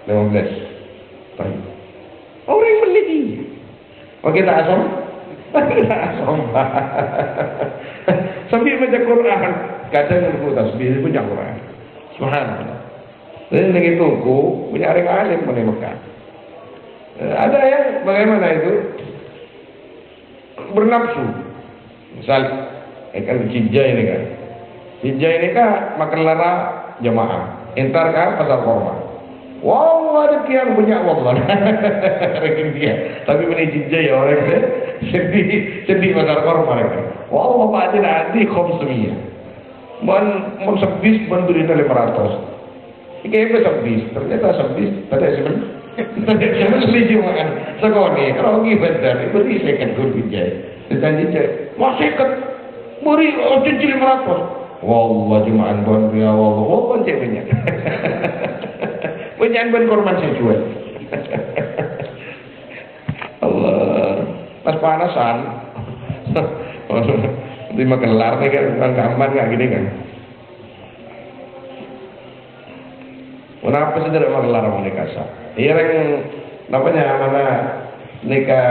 15. Baik. Orang yang beli ini. Oke, tak asam? Tak asam. Sambil baca Quran. Kadang aku tasbih pun jangan Quran. Subhanallah. Jadi lagi tunggu punya orang alim pada Mekah. Ada yang bagaimana itu? bernafsu. Misal kan hijjah ini kan. Hijjah ini kan makan lara jamaah. Entar kan pasar korma. Wow, ada kian banyak wallah. Rekin dia. Tapi ini hijjah ya orang itu sedih pasar korma kan. Wow, bapak ada nanti khomsmiyah. Mon sebis beri 500. Ini apa sebis? Ternyata sebis tadi sebenarnya setuju makan sekoni kalau gimana beri second good hijjah. Dan hijjah masih ket beri cincin 500. Wallah jum'an bon ya wallah. Oh bon cek banyak. Banyak bon korban saya jual. Allah. Pas panasan. Nanti makan lar nih kan orang gambar nggak gini kan. Kenapa sih tidak makan lar mau nikah sah? Iya yang namanya mana nikah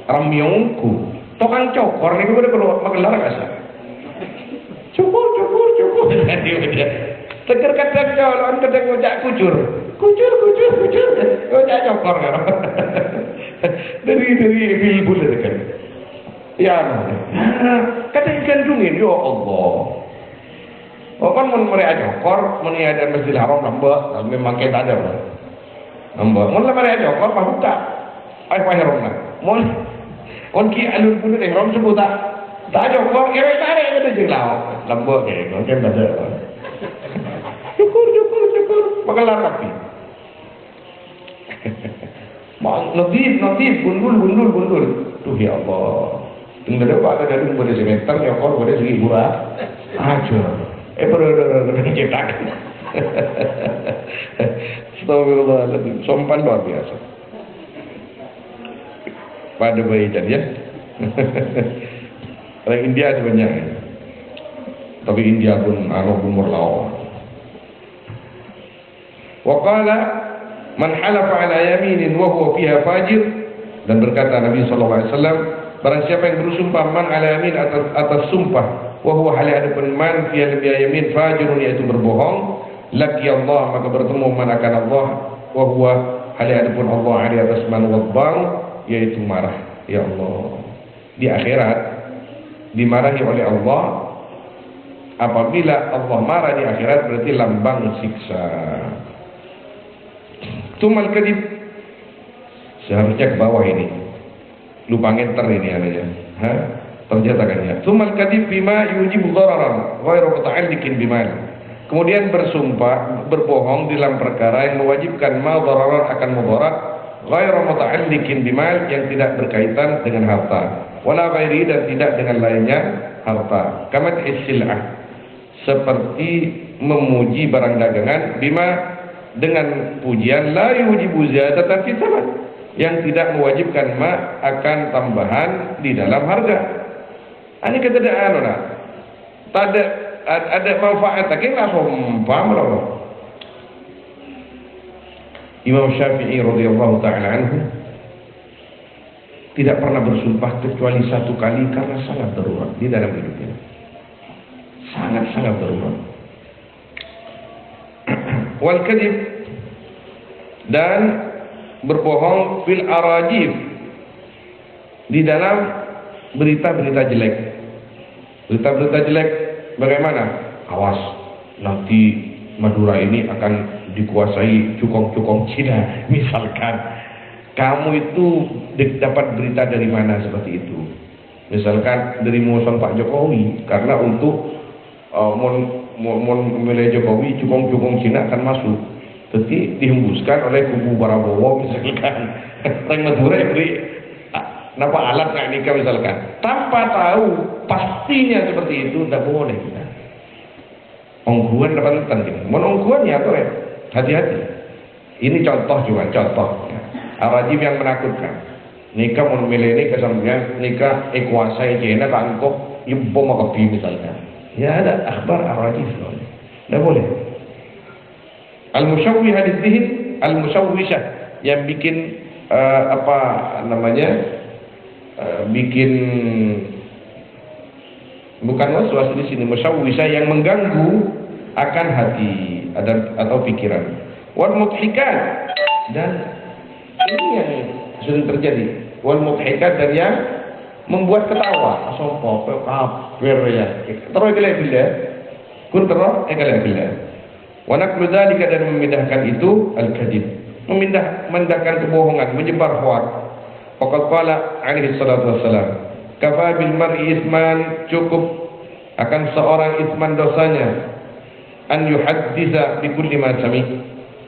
ramyongku. Tokang cokor nih gue udah makan lar nggak sah? Cukur. Tegar kadang colon, kadang ngojak kucur, ngojak cokor kan. dari bilbul itu kan. Ya, kadang gandungin, ya Allah. Oh kan mereka cokor, mereka ada Masjidil Haram nambah, memang kita ada lah. Nambah, mereka cokor, mah buka. Ayo Haram lah. Mon ki alun pun Haram sebut tak. Tak cokor, kira tarik ada jelau. Nambah kayak kan ada. Cukur, makan rapi. Notif, gundul. Tuh ya Allah. Tinggal ada dari pada semester, nyokor pada segi murah. Aja. Cetak. Astagfirullahaladzim. Sompan luar biasa. Pada bayi dan ya. Orang India sebenarnya. Tapi India pun umur lawan. Waqala man halafa ala yaminin wa huwa fiha fajir, dan berkata Nabi sallallahu alaihi wasallam, barang siapa yang bersumpah man ala yamin atas sumpah wa huwa hali ada man fiha yamin fajirun, yaitu berbohong, laki Allah, maka bertemu man akan Allah, wa huwa hali ada pun Allah ali atas man wadbang, yaitu marah. Ya Allah, di akhirat dimarahi oleh Allah. Apabila Allah marah di akhirat berarti lambang siksa. Tumal kadib, seharusnya ke bawah ini, lupa ngenter ini adanya, terjatakannya. Tumal kadib bima yujibu dhararan ghairu muta'alliqin bimal. Kemudian bersumpah, berbohong dalam perkara yang mewajibkan ma dhararan akan mudarat ghairu muta'alliqin bimal, yang tidak berkaitan dengan harta, wala ghairi, dan tidak dengan lainnya harta. Kamat isil'ah, seperti memuji barang dagangan, bima, dengan pujian la yujibu ziyadatan fi tsaman, yang tidak mewajibkan ma akan tambahan di dalam harga. Ini ketidakanu lah. Ada manfaat tapi enggak paham loh. Imam Syafi'i radhiyallahu taala anhu tidak pernah bersumpah kecuali satu kali karena sangat darurat di dalam hidupnya. Sangat darurat. Wal kadhib, dan berbohong fil arajif, di dalam berita-berita jelek. Berita-berita jelek bagaimana? Awas, nanti Madura ini akan dikuasai cukong-cukong Cina. Misalkan kamu itu dapat berita dari mana seperti itu? Misalkan dari musuh Pak Jokowi, karena untuk memilih Jokowi, cukong-cukong Cina akan masuk. Jadi dihembuskan oleh kubu Prabowo misalkan. Orang Madura beri napa alat nggak nikah misalkan, tanpa tahu pastinya seperti itu, tidak boleh kita. Ongguan dapat penting. Menongguan ya tuh, hati-hati. Ini contoh juga, contoh. Arajim yang menakutkan. Nikah memilih ini kesampingnya nikah kuasai Cina kangkok ibu mau kepi misalkan. Ya ada akhbar arajif, tidak boleh. Al-musyawwih hadis-dihin, al-musyawwisah, yang bikin bikin bukan waswas di sini, musyawwisah, yang mengganggu akan hati atau pikiran. Wal mudhikat, dan ini yang sering terjadi. Wal mudhikat, dan yang membuat ketawa. Sopo kafir ya. Terus gila. Kun terus gila. Wa naqlu dzalika dan memindahkan itu al-kadzib. Memindahkan kebohongan, menyebar hoak. Faqad qala alaihi salatu wassalam, kafa bil mar'i isman, cukup akan seorang isman dosanya an yuhadditsa bi kulli ma sami.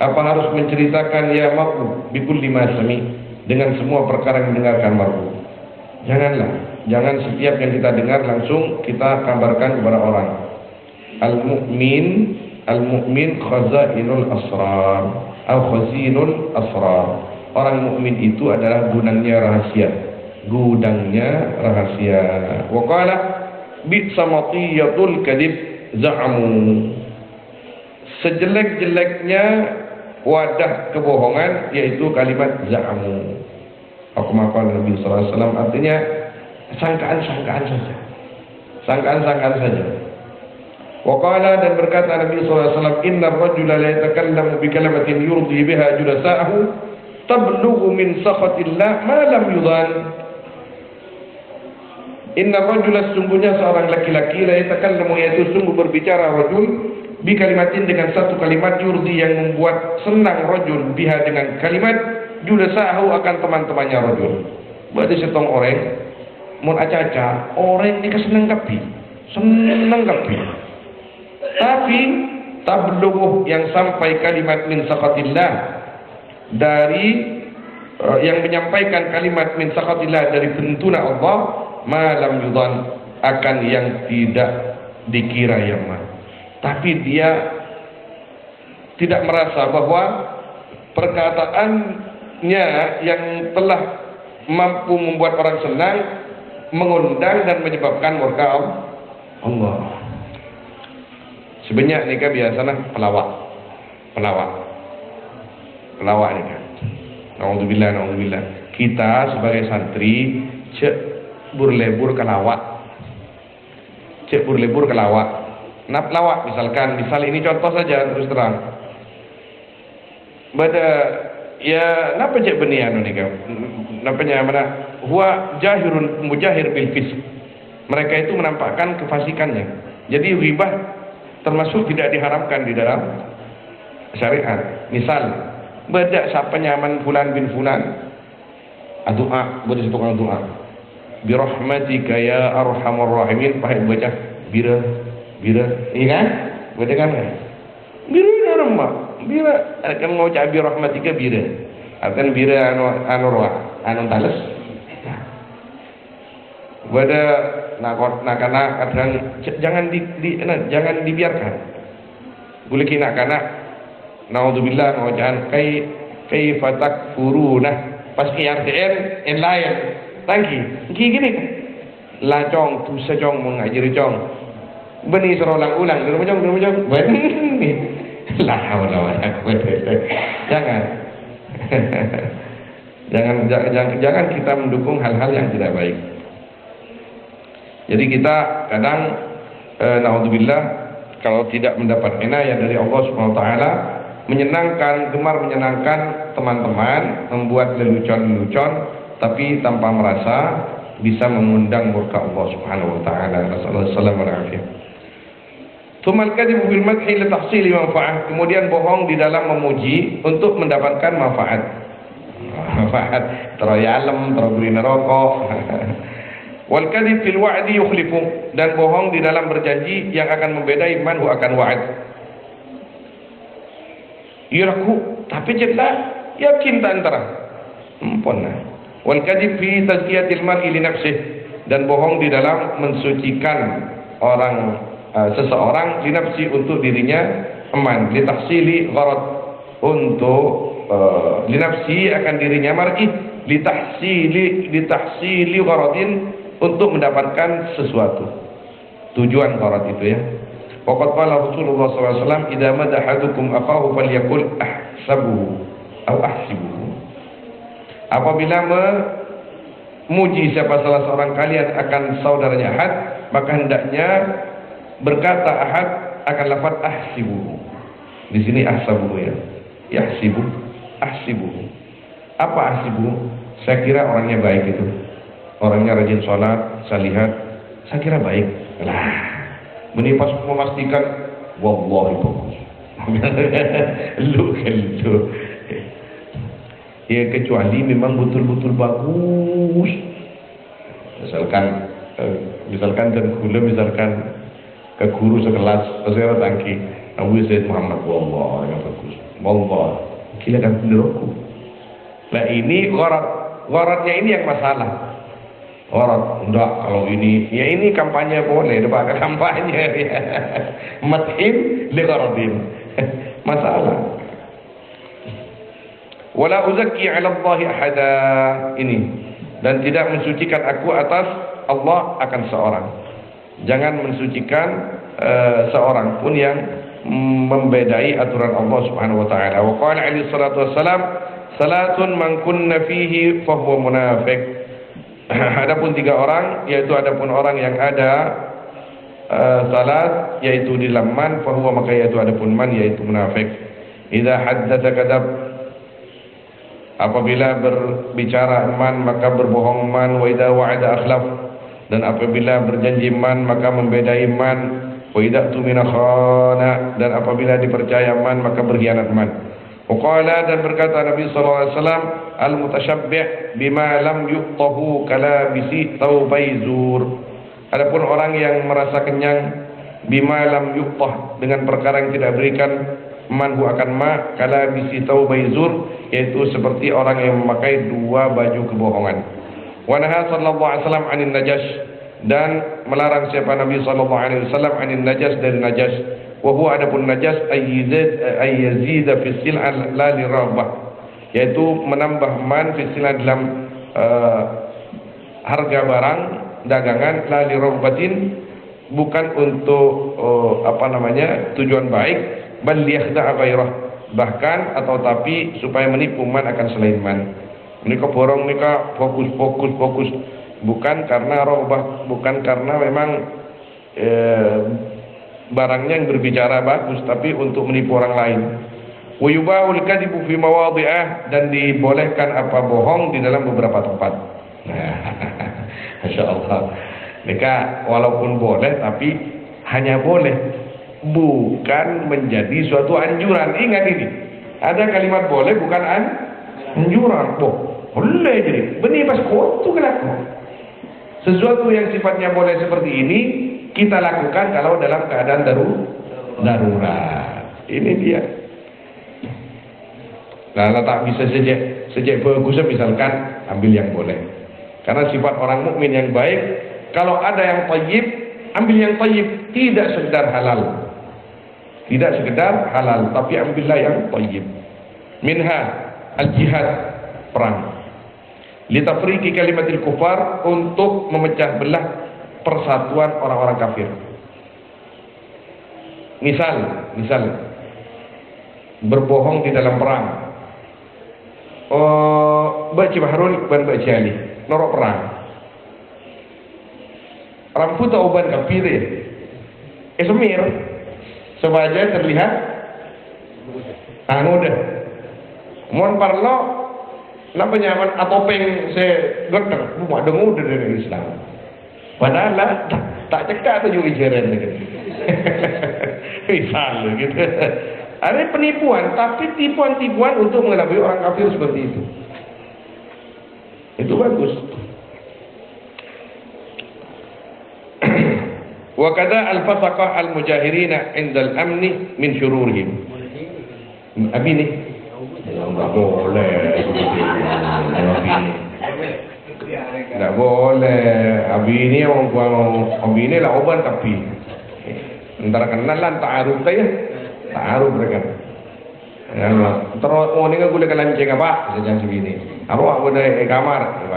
Apa harus menceritakan ya mar'u bi kulli ma sami, dengan semua perkara yang mendengarkan mar'u. Jangan setiap yang kita dengar langsung kita kabarkan kepada orang. Al-mu'min khazainul asrar atau khazinul asrar. Orang mukmin itu adalah gudangnya rahasia. Wa qala bi'sa matiyatul kadhib za'amu. Sejelek-jeleknya wadah kebohongan yaitu kalimat za'amu. Aku maafkan Nabi sallallahu alaihi wasallam, artinya sangkaan-sangkaan saja. Wa qala, dan berkata Nabi sallallahu alaihi wasallam, innar rajula la yatakallamu bi kalimatin yurdi biha julasa'ahu tablughu min sakhatillah ma lam yudhan. Innar rajula, sungguhnya seorang laki-laki, la yatakallamu, yaitu sungguh berbicara rajul, bi kalimatin, dengan satu kalimat, yurdi, yang membuat senang rajul, biha, dengan kalimat, julasa'ahu, akan teman-temannya rajul. Berarti setong orang mun acaca orang ini kesenang kapi. Tapi tablugh, yang sampai kalimat min sakhatillah, dari yang menyampaikan kalimat min sakhatillah, dari benturan Allah, malam yudhan, akan yang tidak dikira yaman. Tapi dia tidak merasa bahwa perkataannya yang telah mampu membuat orang senang, mengundang dan menyebabkan murka Allah. Sebenarnya nikah biasanya pelawak nikah. Naudzubillah. Kita sebagai santri cek burlebur kelawak. Nap lawak misal ini contoh saja, terus terang. Pada ya napa cek benian nikah. Napanya mana? Huwa jahirun mujahir bil fisq. Mereka itu menampakkan kefasikannya. Jadi ghibah termasuk tidak diharamkan di dalam syariat. Misal, beda siapa nyaman fulan bin fulan, doa, beda tukang doa. Bi rahmatika ya arhamar rahimin, pahit baca bira, iya kan? Beda kan? Bira nama, bira akan ngucap bi rahmatika bira. Akan bira anu tales. Beda nak-nak kadang jangan dibiarkan. Boleh nak-nak naudzubillah ngojaan kaifa takfuruna pas RTN en lain. Tangki gini kan. Lacong tu sejong mengajari cong. Beni serulang-ulang dermajong. Beni. La haula wala quwwata. Jangan kita mendukung hal-hal yang tidak baik. Jadi kita kadang naudzubillah kalau tidak mendapat inayah dari Allah Subhanahu wa taala, gemar menyenangkan teman-teman, membuat lelucon, tapi tanpa merasa bisa mengundang murka Allah Subhanahu wa taala. Nasallallahu alaihi wasallam. Tumal kadhibu bil madhi li tahsili manfaat. Kemudian bohong di dalam memuji untuk mendapatkan manfaat. Teroyalem, terobri neraka. Wal kadhib fil wa'di yukhlifu, dan bohong di dalam berjanji yang akan membedai man akan wa'ad. Yuraku, tapi jelas yakin tak antara. Wal kadhib fi tazkiyatil mar'i li nafsihi, dan bohong di dalam mensucikan seseorang li nafsi, untuk dirinya aman, li tahsili gharad, untuk li nafsi akan dirinya mar'i, li tahsili gharadin, untuk mendapatkan sesuatu. Tujuan gharad itu ya. Waqad qala Rasulullah SAW, idza madaha ahadukum akahu falyaqul ahsabuhu atau ahsibuhu. Apabila memuji siapa salah seorang kalian akan saudaranya ahad, maka hendaknya berkata ahad akan lafaz ahsibuhu. Di sini ahsabuhu ya. Ahsibuhu. Apa ahsibuhu? Saya kira orangnya baik itu. orangnya rajin sholat, saya lihat, saya kira baik. Lah, ini pas memastikan, wallahi bagus. Lu. Ya kecuali memang betul-betul bagus. Misalkan dan gula, misalkan ke guru sekelas, saya tangki, Abu Zaid Muhammad, wallah yang bagus, wallah, gila kan beneroku. Nah ini gharatnya ini yang masalah. Gharat, enggak kalau ini, ya ini kampanye boleh, pakai kampanye ya. Mat'im li gharatin. Masalah. Wala uzakki 'ala Allah ahada, ini, dan tidak mensucikan aku atas Allah akan seorang. Jangan mensucikan seorang pun yang membedai aturan Allah Subhanahu wa taala. Wa qala alaihi salatu wassalam, salatun man kunna fihi fa huwa munafiq. Adapun 3 orang, yaitu adapun orang yang ada salat yaitu di dalam man, fa huwa, maka yaitu adapun man yaitu munafik. Idza haddatsa kadzab, apabila berbicara man maka berbohong man, wa idza wa'ada akhlaf, dan apabila berjanji man maka membedai man, wa idza tumina khana, dan apabila dipercaya man maka berkhianat man. Waqala, dan berkata Nabi sallallahu alaihi wasallam, al-mutasyabbih bima lam yuqtahu kalabisi taubai zur. Adapun orang yang merasa kenyang bima lam yuqtah, dengan perkara yang tidak berikan manhu akan ma, kalabisi taubai zur, yaitu seperti orang yang memakai 2 baju kebohongan. Wa naha sallallahu alaihi wasallam 'anil najas, dan melarang siapa Nabi sallallahu alaihi wasallam 'anil najas, dari najas. Wa huwa, adapun najas, ayyazid fi sil'al la li raghbah, yaitu menambah man fi sil'al dalam harga barang dagangan, la li raghbatin, bukan untuk tujuan baik, bal liyakhda'a ghairah, bahkan atau tapi supaya menipu man akan selain man. Menika borong, menika fokus, bukan karena raghbah, bukan karena memang barangnya yang berbicara bagus, tapi untuk menipu orang lain. Wa yubahul kadhibu fi mawadhi'ah, dan dibolehkan bohong di dalam beberapa tempat. Masya Allah. Maka walaupun boleh, tapi hanya boleh, bukan menjadi suatu anjuran. Ingat ini, ada kalimat boleh bukan anjuran. Boleh jadi benih pas kuat kelaku. Sesuatu yang sifatnya boleh seperti ini kita lakukan kalau dalam keadaan darurat. Ini dia. Nah, tak bisa sejak bagus, misalkan ambil yang boleh. Karena sifat orang mukmin yang baik, kalau ada yang thayyib, ambil yang thayyib, tidak sekedar halal. Tidak sekedar halal, tapi ambillah yang thayyib. Minha al-jihad, perang. Litafriqi kalimatil kufar, untuk memecah belah persatuan orang-orang kafir. Misal berbohong di dalam perang. Baca Bahrul ban baca Ali norok perang. Rambut uban kafir ya. Semir sebaja terlihat dah. Mon parlo napa nyaman atau peng se goter rumah dengu dari Islam. Padahal tak cekak tu juga ijaran gitu. Misal gitu. Ada penipuan, tapi tipuan-tipuan untuk mengelabui orang kafir seperti itu. Itu bagus. Wa kadza al-fasaqah al-mujahirina 'inda al-amni min syururihim. Abi ni enggak boleh. Enggak boleh. Abi ini lah oban tapi antara kenalan ta'aruf ya. Ta'aruf mereka. Ya, terus ini kan kuliah kelanceng apa? Sejam segini. Apa boleh kamar?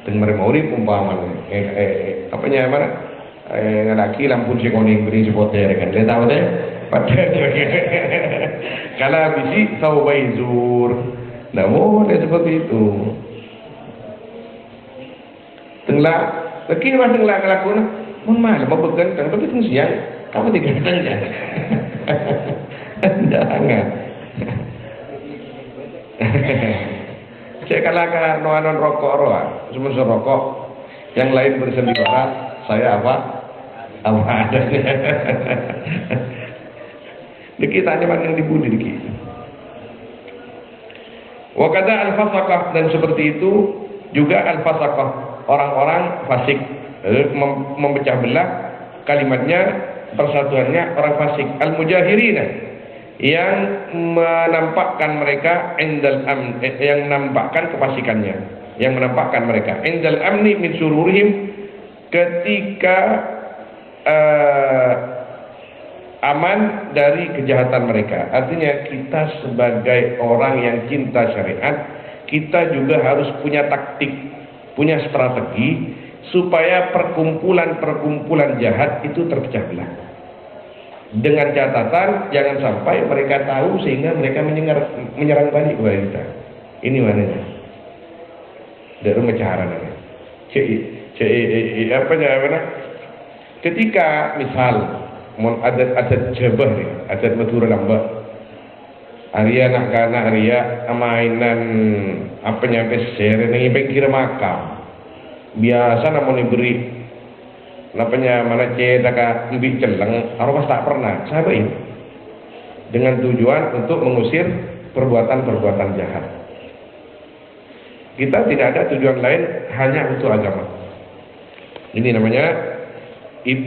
Dengar maurib umpama. Apanya mana? Laki lampu si kuning beri si poter kan. Dia tahu deh. Kalau bisi tahu baizur. Nggak boleh seperti itu. Tenglah, lagi mas tenglah kelakuan. Mohon maaf, mau berganteng tapi teng siang. Kamu diganteng ya? Jangan. Cek kalau non rokok roa, semua rokok. Yang lain bersandiwara, saya apa adanya. Dikit tanya mana yang dibudi dikit. Wakada al-fasaqah, dan seperti itu juga al-fasaqah, orang-orang fasik, memecah belah kalimatnya, persatuannya orang fasik. Al-mujahirina, yang menampakkan mereka indal yang menampakkan kefasikannya, yang menampakkan mereka indal amni min sururihim, ketika aman dari kejahatan mereka. Artinya kita sebagai orang yang cinta syariat, kita juga harus punya taktik, punya strategi supaya perkumpulan-perkumpulan jahat itu terpecah belah. Dengan catatan jangan sampai mereka tahu sehingga mereka menyerang balik kepada kita. Ini mananya. Dari mecaharan ini. Ketika misal adat Jabah nih, adat Madura Lambak, Arya nak kana Arya mainan apa nyampe share ning pinggir makam. Biasa namun diberi napanya mana cedaka lebih celeng, arwah tak pernah sahabat dengan tujuan untuk mengusir perbuatan-perbuatan jahat. Kita tidak ada tujuan lain, hanya untuk agama. Ini namanya,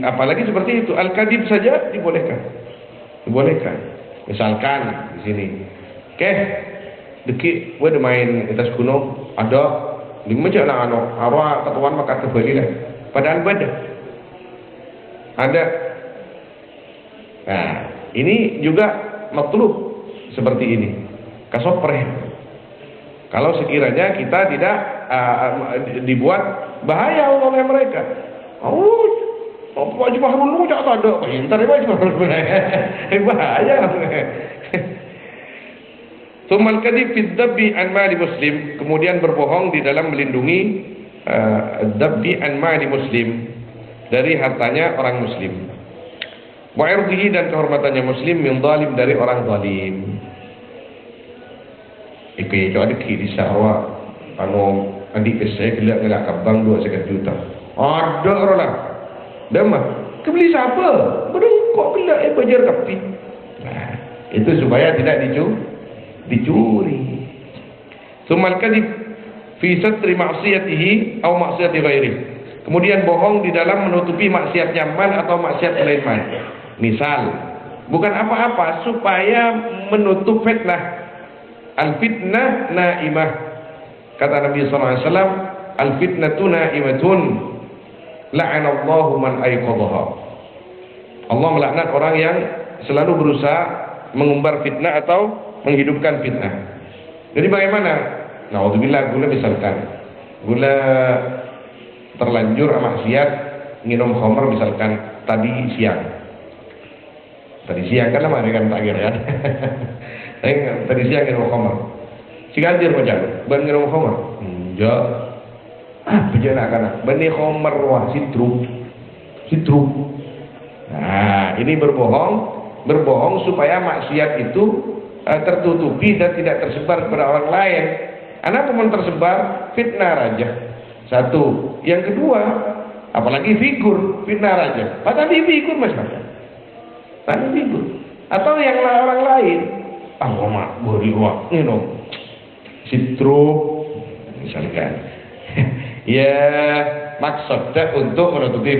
apalagi seperti itu, al-kadib saja dibolehkan. Misalkan di sini, deki, gue main atas gunung, ada di macam anak arwah ketuan maka terbalik lah. Padahal beda. Ada. Nah, ini juga matlub seperti ini. Kasopreh. Kalau sekiranya kita tidak dibuat bahaya oleh mereka. Wajib bahrul lu tak ada. Entar wajib bahrul bahaya. Tumal kadhib fi dzabbi an mali muslim, kemudian berbohong di dalam melindungi dzabbi an mali muslim, dari hartanya orang muslim. Wa irdihi, dan kehormatannya muslim, min zalim, dari orang zalim. Itu ada kiri sahwa adik saya gelak gelak kabang 2 juta. Ada orang lah. Damah. Kebeli siapa? Berdengkok gelak bajar kapi. Nah, itu supaya tidak dicuri. Sumal kadhib fi satri ma'siyatihi atau ma'siyati ghairihi. Kemudian bohong di dalam menutupi maksiatnya man atau maksiat lain man. Misal, bukan apa-apa, supaya menutup fitnah. Al-fitnah naimah. Kata Nabi SAW, al-fitnatu naimatun, la'anallahu man ayqadhaha. Allah melaknat orang yang selalu berusaha mengumbar fitnah atau menghidupkan fitnah. Jadi bagaimana? Naudzubillah, gula misalkan, gula terlanjur maksiat, minum khamr misalkan tadi siang kan lama kan takir kan. Tadi siang minum khamr. Si ganjir macam, ban minum khamr. Enggak. Berjalan kan. Bani khamr wah sitruk. Nah, ini berbohong supaya maksiat itu tertutupi dan tidak tersebar kepada orang lain. Anak pun tersebar fitnah raja. Satu. Yang kedua, apalagi figur fitnah raja. Padahal figur masyarakat. Tadi figur. Atau yang orang lain. Mak beriwak, sitruk misalkan. Ya, maksudnya untuk menutupi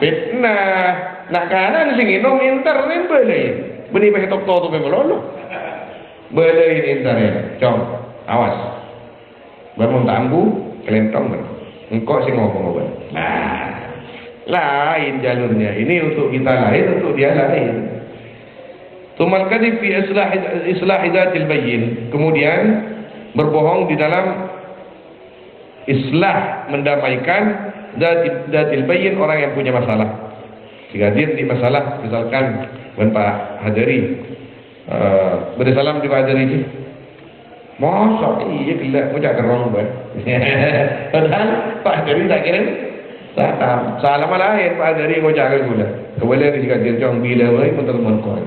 fitnah. Nak kanan sing minum internet boleh. Beni pakai tok-tok tu melolo. Boleh internet. Cong, awas. Bangun tambu, kelentong. Engkau sing ngomong. Nah, lain jalurnya. Ini untuk kita lain, untuk dia lain. Tumal kadhib fi islah dzatil bayyin. Kemudian berbohong di dalam islah, mendamaikan dzatil bayyin, orang yang punya masalah. Jika dia di masalah, misalkan Pak Hadari bersalam di Pak Hadari ini. Masa iya gila, mau cak gerong kan? Padahal Pak Hadari tak kira salam lain, Pak Hadari mau cak gula. Kemudian jika dia cong bila boleh teman kau.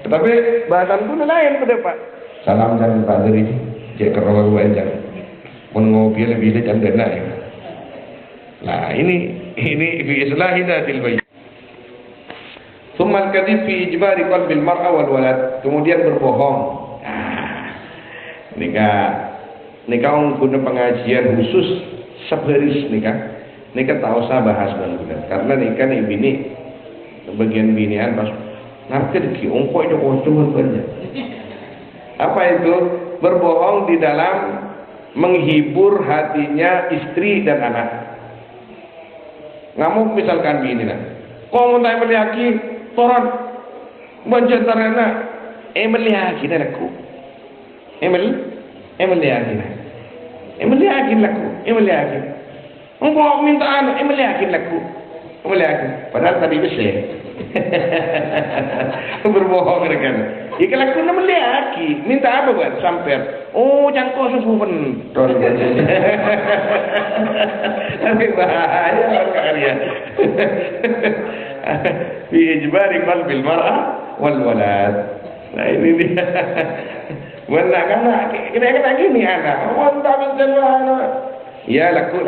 Tetapi bahasan pun lain pada Pak. Salam jangan Pak Hadari, cak gerong gue jangan. Mau ngopi lebih jam dan lain. Nah, ini fi islahi dzatil bayn. Tsumma al-kadhib fi ijbari qalbil mar'a wal walad. Kemudian berbohong. Nikah guna pengajian khusus seberis nikah. Nikah tak usah bahas benar. Karena nikah nih bini bagian binian pas nanti diki ongko itu kotor banyak. Apa itu? Berbohong di dalam menghibur hatinya istri dan anak. Ngamuk misalkan bini lah. Kau mau meliaki toran bancar anak. Meliaki aku. Meliaki laku. Engkau minta anu, meliaki laku. Padahal tadi bisa. Berbohong kan. Jika laku nak meliaki, minta apa buat sampai? Oh, jangkau susu pentol. Tapi bahaya karya. Fi ijbari qalbil mar'a wal walad. Nah ini dia. Mana kana kena gini anak. Oh, tak bisa anak. Ya laku.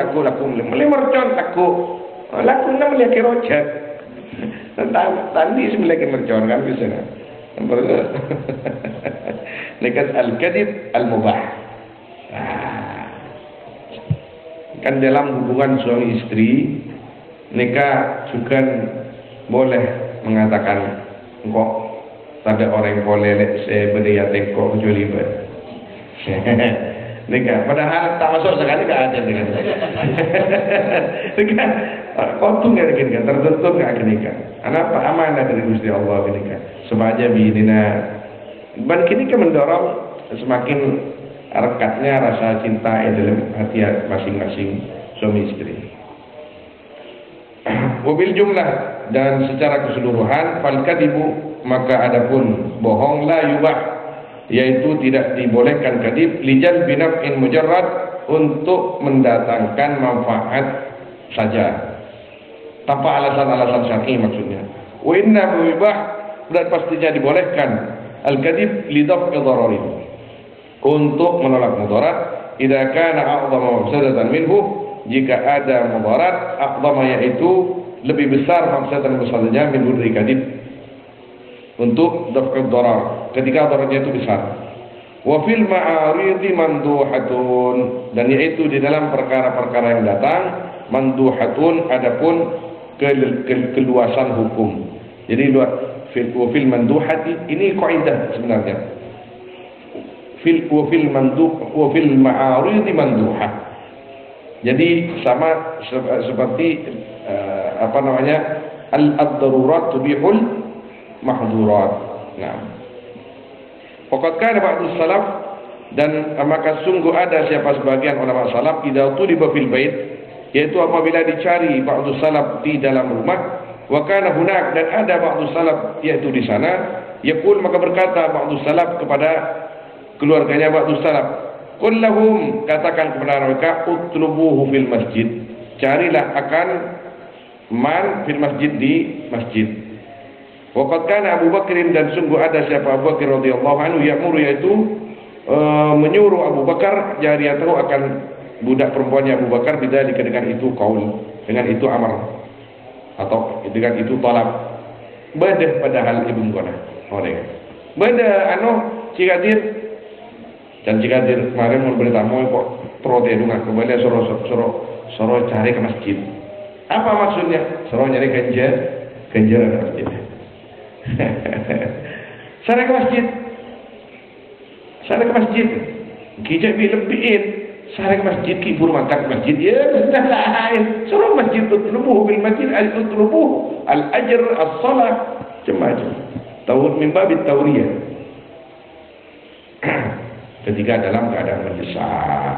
Meli mercon laku. Laku nak melihat rojak. Tadi sebelah mercon kan bisa. Nikah al-kadhib al-mubah. Kan dalam hubungan suami istri nikah juga boleh mengatakan engkau tak ada orang yang boleh saya beri tengkok kecuali ber. Nikah padahal tak masuk sekali tak ada dengan saya. Nikah kau tu nggak kan tertentu nggak nikah. Anak apa amanah dari Gusti Allah nikah. Sebaja binina. Dan kini kan mendorong semakin rekatnya rasa cinta dalam hati masing-masing suami istri. Wabil jumlah dan secara keseluruhan fal kadibu maka adapun bohong la yubah yaitu tidak dibolehkan kadib lijal binaf'in mujarrad untuk mendatangkan manfaat saja tanpa alasan-alasan syar'i maksudnya. Wa inna yubah dan pastinya dibolehkan al-kadib lidaf'i dhararin untuk menolak mudarat idza kana a'dhama mafsadatan minhu jika ada mudarat a'dhama yaitu lebih besar mafsadatan besarnya minhu dari kadib untuk daf'i dharar ketika dharatnya itu besar. Wa fil ma'aridi manduhatun dan yaitu di dalam perkara-perkara yang datang manduhatun adapun keluasan hukum. Jadi fil manduhati ini kaidah sebenarnya. Fil ma'aridi manduha. Jadi sama seperti al-darurat tubihul mahdurat. Nah. Faqad kana ba'du salaf dan maka sungguh ada siapa sebagian ulama salaf idza tuliba fil bait yaitu apabila dicari ba'du salaf di dalam rumah wa kana hunak dan ada ba'du salaf yaitu di sana yaqul maka berkata ba'du salaf kepada keluarganya ba'du salaf qul lahum katakan kepada mereka utlubuhu fil masjid carilah akan man fil masjid di masjid. Waqad kana Abu Bakrin dan sungguh ada siapa Abu Bakar radhiyallahu anhu ya'muru yaitu menyuruh Abu Bakar jariyatahu akan budak perempuannya Abu Bakar bidzalika dengan itu qaul dengan itu amar atau dengan itu talab badah padahal ibn qana oleh badah cigadir dan cigadir kemarin mau beritamu kok protes dengan kembali soro cari ke masjid apa maksudnya soro nyari kenjer ke masjid. Sana ke masjid kijak lebihin sana ke masjid kibur makan ke masjid ya sudah lain suruh masjid tutlubuh bil masjid al-tutlubuh al-ajr as-salah macam tawud min babit tawriyah ketika dalam keadaan mendesak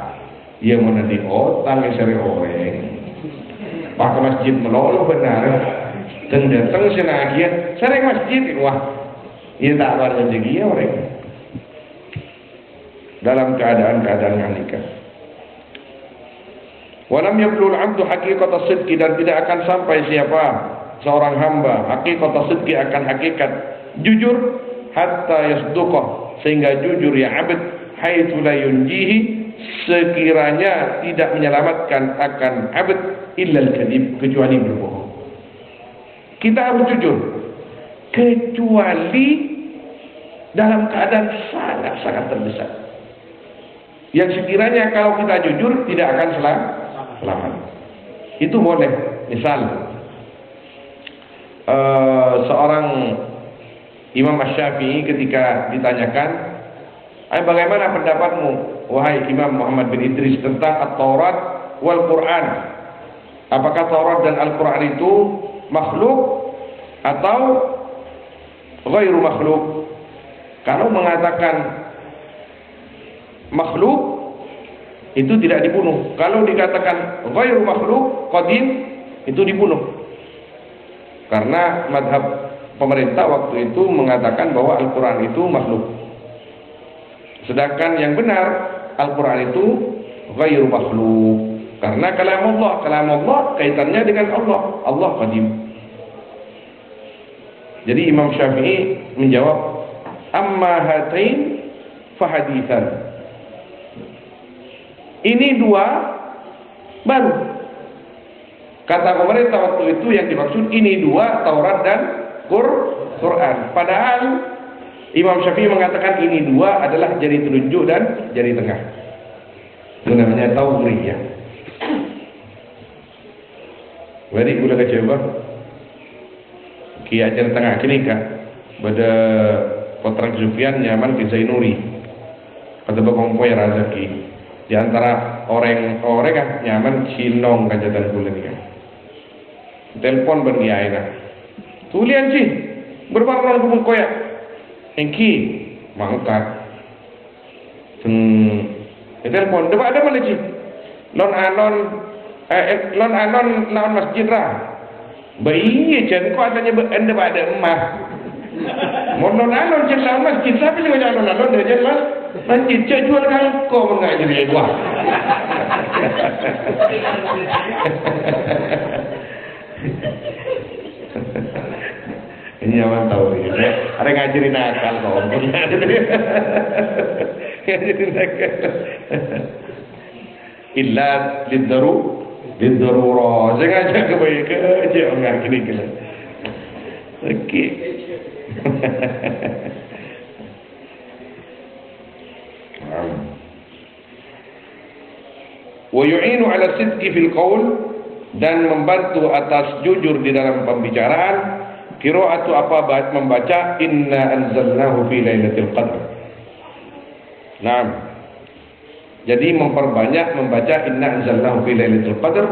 ia menanti otang seri orang pak ke masjid melolo benar dan datang senagia sering masjid wah ia tak ada rezeki ya orang dalam keadaan yang nikah. Walam yablul abdu haqiqat as-sidqi dan tidak akan sampai siapa seorang hamba haqiqat as-sidqi akan hakikat jujur hatta yasduqah sehingga jujur ya abd haitsu la yunjihi sekiranya tidak menyelamatkan akan abd illal kadhib, kecuali berbohong. Kita harus jujur, kecuali dalam keadaan sangat-sangat terdesak, yang sekiranya kalau kita jujur tidak akan selamat. Itu boleh. Misal seorang Imam Asy-Syafi'i ketika ditanyakan, bagaimana pendapatmu wahai Imam Muhammad bin Idris tentang At-Taurat wal Quran? Apakah Taurat dan Al-Quran itu makhluk atau ghairu makhluk? Kalau mengatakan makhluk, itu tidak dibunuh. Kalau dikatakan ghairu makhluk, qadim, itu dibunuh. Karena madhab pemerintah waktu itu mengatakan bahwa Al-Quran itu makhluk. Sedangkan yang benar, Al-Quran itu ghairu makhluk. Karena kalam Allah kaitannya dengan Allah. Allah qadim. Jadi Imam Syafi'i menjawab, amma hatain fahadithan. Ini dua baru. Kata pemerintah waktu itu yang dimaksud ini dua, Taurat dan Quran. Padahal Imam Syafi'i mengatakan ini dua adalah jari telunjuk dan jari tengah. Itu namanya tawriyah. Jadi gula kecewa kia jari tengah kini kah pada Kotrang Sufyan nyaman ke Zainuri kata Bakompoy Razaki di antara orang nyaman Cinong kajatan bulan kan telepon berniaina tulian sih berbarang kumul koyak engki mangkat telepon ada mana sih lon anon lawan masjid ra bayi jen ko adanya ende ada emas mau non anon jen lawan masjid tapi dengan anon dia jen mas masjid jual kangko mengajar gua ini aman tahu ya ada ngajarin akal kok ngajarin akal illa lidarurah jangan kebaikan aja enggak gini oke wa yu'inu ala sidqi fil qaul, dan membantu atas jujur di dalam pembicaraan. Qira'atu apa membaca inna anzalnahu fi lailatul qadr. Naam. Jadi memperbanyak membaca inna anzalnahu fi lailatul qadr,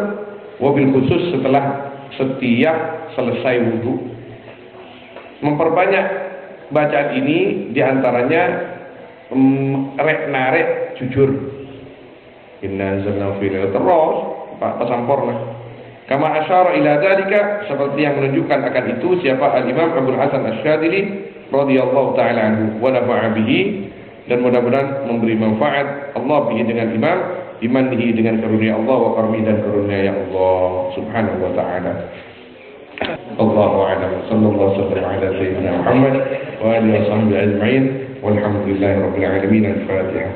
wabil khusus setelah setiap selesai wudu. Memperbanyak bacaan ini diantaranya rek jujur. Inna anzalnahu fi lailatul qadr, Pak Sampurna. Kama asyara ila dzalika, seperti yang menunjukkan akan itu siapa Al-Imam Abu Hasan Asy-Syadzili radhiyallahu taala anhu wa nafa'a bihi, dan mudah-mudahan memberi manfaat Allah bihi dengan imam, bimannihi dengan karunia Allah, wa karmi dan karunia ya Allah subhanahu wa ta'ala. Allahu a'lam. Sallallahu alaihi ala sayyidina Muhammad wa alihi wa sahbihi ajma'in. Walhamdulillahi rabbil alamin. Al-Fatihah.